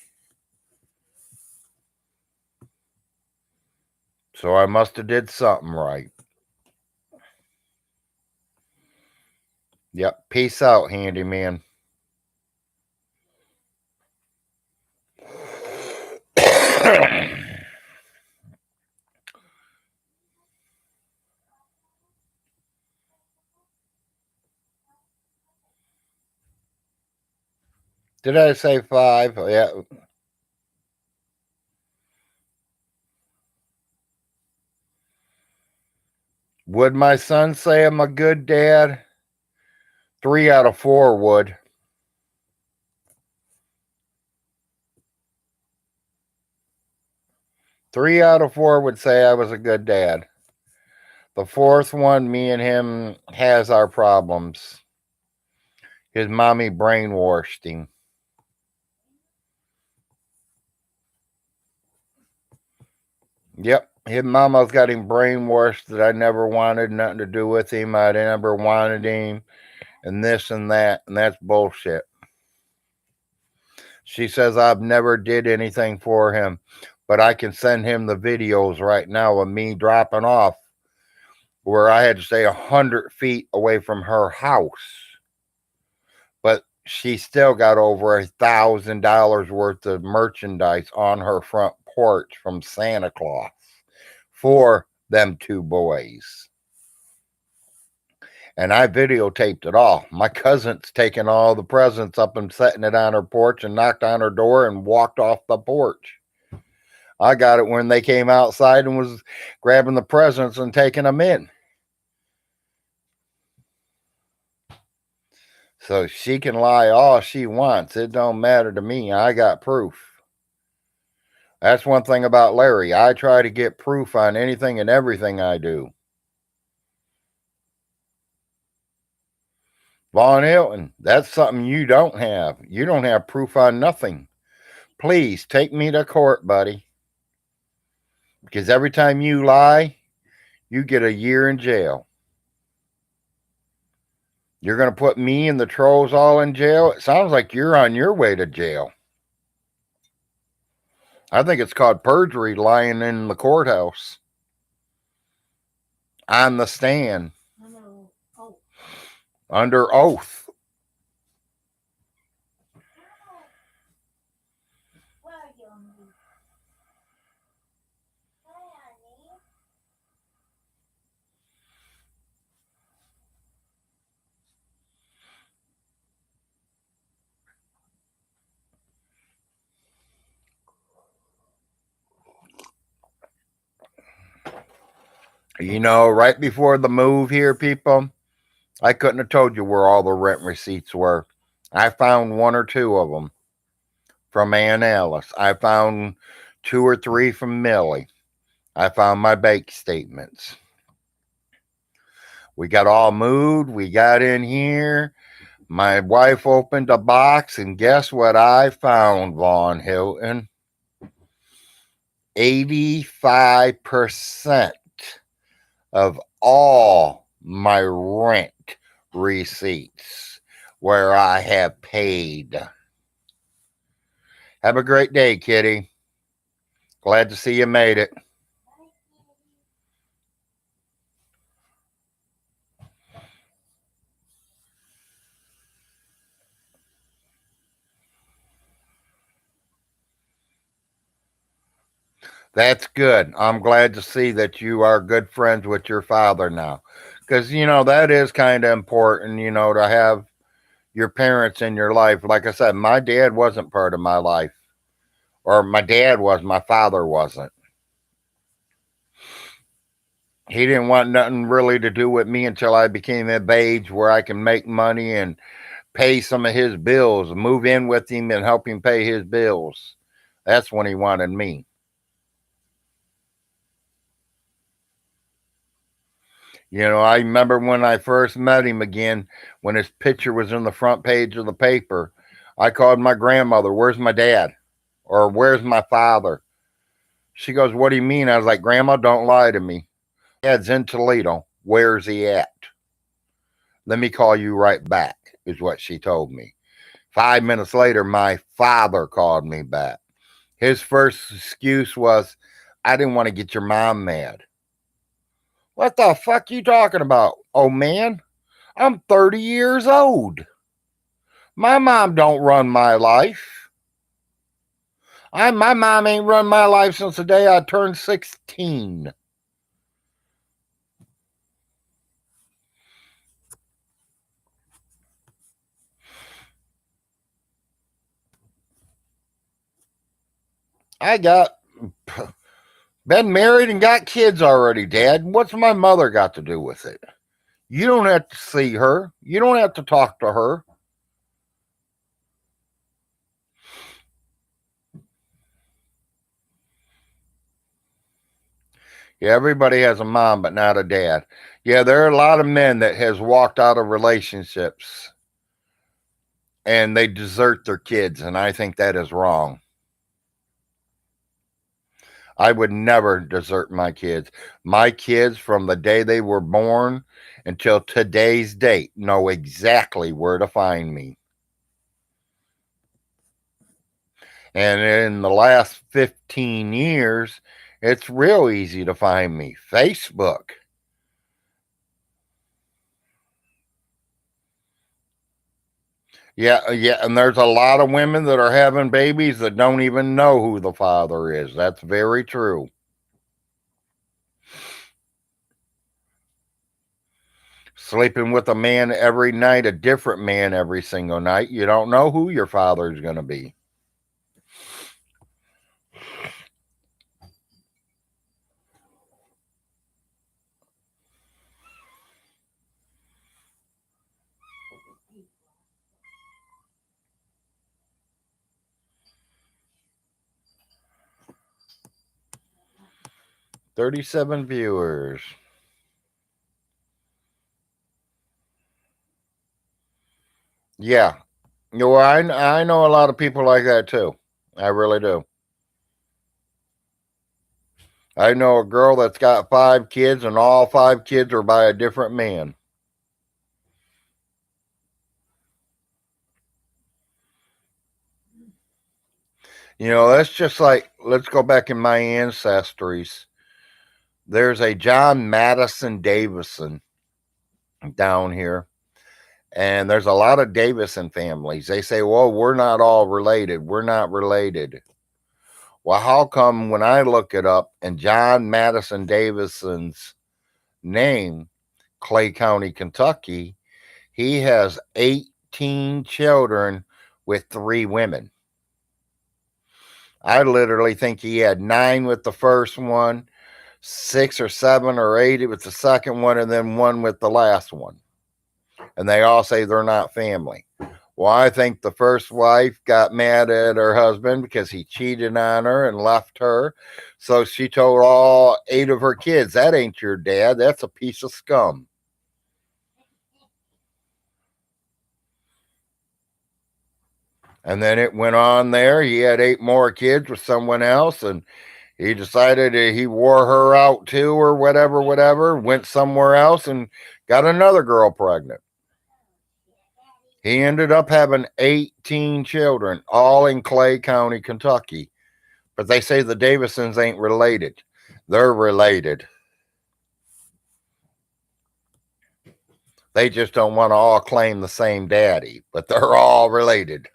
[SPEAKER 2] So I must have did something right. Yep. Peace out, handyman. Did I say 5? Yeah. Would my son say I'm a good dad? 3 out of 4 would. 3 out of 4 would say I was a good dad. The 4th one, me and him has our problems. His mommy brainwashed him. Yep, his mama's got him brainwashed that I never wanted nothing to do with him. I never wanted him, and this and that, and that's bullshit. She says I've never did anything for him, but I can send him the videos right now of me dropping off where I had to stay 100 feet away from her house. But she still got over $1,000 worth of merchandise on her front porch from Santa Claus for them two boys. And I videotaped it all. My cousin's taking all the presents up and setting it on her porch and knocked on her door and walked off the porch. I got it when they came outside and was grabbing the presents and taking them in. So she can lie all she wants. It don't matter to me. I got proof. That's one thing about Larry. I try to get proof on anything and everything I do. VONHELTON, that's something you don't have. You don't have proof on nothing. Please take me to court, buddy. Because every time you lie, you get a year in jail. You're going to put me and the trolls all in jail? It sounds like you're on your way to jail. I think it's called perjury, lying in the courthouse. On the stand. Under oath. You know, right before the move here, people, I couldn't have told you where all the rent receipts were. I found one or two of them from Aunt Alice. I found 2 or 3 from Millie. I found my bank statements. We got all moved. We got in here. My wife opened a box, and guess what I found, VONHELTON? 85% of all my rent receipts where I have paid. Have a great day, kitty. Glad to see you made it. That's good. I'm glad to see that you are good friends with your father now. Because, you know, that is kind of important, you know, to have your parents in your life. Like I said, my dad wasn't part of my life. Or my dad was, my father wasn't. He didn't want nothing really to do with me until I became of age where I can make money and pay some of his bills, move in with him and help him pay his bills. That's when he wanted me. You know, I remember when I first met him again, when his picture was in the front page of the paper, I called my grandmother, "Where's my dad?" Or "Where's my father?" She goes, "What do you mean?" I was like, "Grandma, don't lie to me. Dad's in Toledo. Where's he at? Let me call you right back," is what she told me. 5 minutes later, my father called me back. His first excuse was, "I didn't want to get your mom mad." What the fuck you talking about? Oh man, I'm 30 years old. My mom don't run my life. My mom ain't run my life since the day I turned 16. I got been married and got kids already, Dad. What's my mother got to do with it? You don't have to see her. You don't have to talk to her. Yeah, everybody has a mom, but not a dad. Yeah, there are a lot of men that has walked out of relationships and they desert their kids, and I think that is wrong. I would never desert my kids. My kids, from the day they were born until today's date, know exactly where to find me. And in the last 15 years, it's real easy to find me. Facebook. Yeah, and there's a lot of women that are having babies that don't even know who the father is. That's very true. Sleeping with a man every night, a different man every single night. You don't know who your father is going to be. $37 viewers. Yeah. I know a lot of people like that too. I really do. I know a girl that's got 5 kids, and all 5 kids are by a different man. That's just like, let's go back in my ancestries. There's a John Madison Davison down here, and there's a lot of Davison families. They say, well, we're not all related. We're not related. Well, how come when I look it up and John Madison Davison's name, Clay County, Kentucky, he has 18 children with 3 women. I literally think he had 9 with the first one, 6 or 7 or 8 with the second one, and then 1 with the last one. And they all say they're not family. Well, I think the first wife got mad at her husband because he cheated on her and left her. So she told all 8 of her kids, that ain't your dad. That's a piece of scum. And then it went on there. He had 8 more kids with someone else, and he decided he wore her out too, or whatever, went somewhere else and got another girl pregnant. He ended up having 18 children, all in Clay County, Kentucky. But they say the Davisons ain't related. They're related. They just don't want to all claim the same daddy, but they're all related.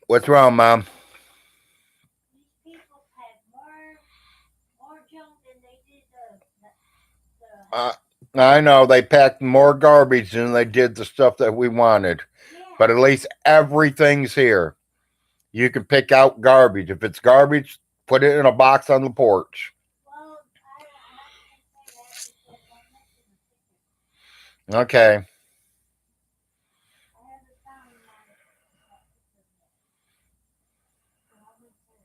[SPEAKER 2] What's wrong, Mom?
[SPEAKER 1] These people had more junk than they did
[SPEAKER 2] I know they packed more garbage than they did the stuff that we wanted.
[SPEAKER 1] yeah.
[SPEAKER 2] But at least everything's here. You can pick out garbage. If it's garbage, put it in a box on the porch.
[SPEAKER 1] Well, I can't say that because I'm missing a ticket.
[SPEAKER 2] Okay.
[SPEAKER 1] I haven't found my ticket yet. So I wouldn't say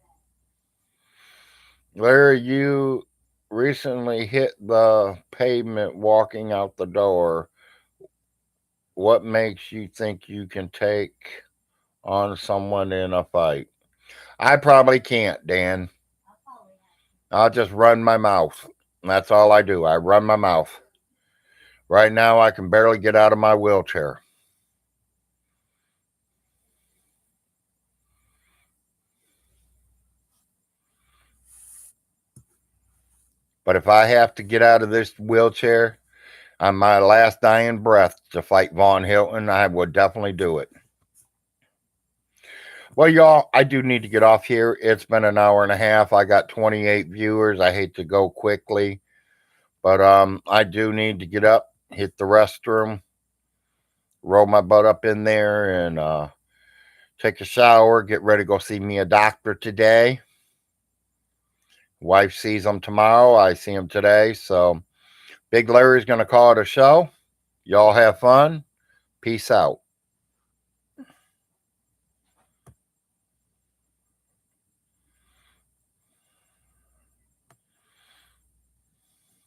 [SPEAKER 1] that.
[SPEAKER 2] Larry, you recently hit the pavement walking out the door. What makes you think you can take on someone in a fight? I probably can't, Dan.
[SPEAKER 1] I'll probably have
[SPEAKER 2] I'll just run my mouth. That's all I do. I run my mouth. Right now, I can barely get out of my wheelchair. But if I have to get out of this wheelchair on my last dying breath to fight VONHELTON, I would definitely do it. Well, y'all, I do need to get off here. It's been an hour and a half. I got 28 viewers. I hate to go quickly, but I do need to get up, hit the restroom, roll my butt up in there, and take a shower, get ready to go see me a doctor today. Wife sees him tomorrow. I see him today. So Big Larry's going to call it a show. Y'all have fun. Peace out.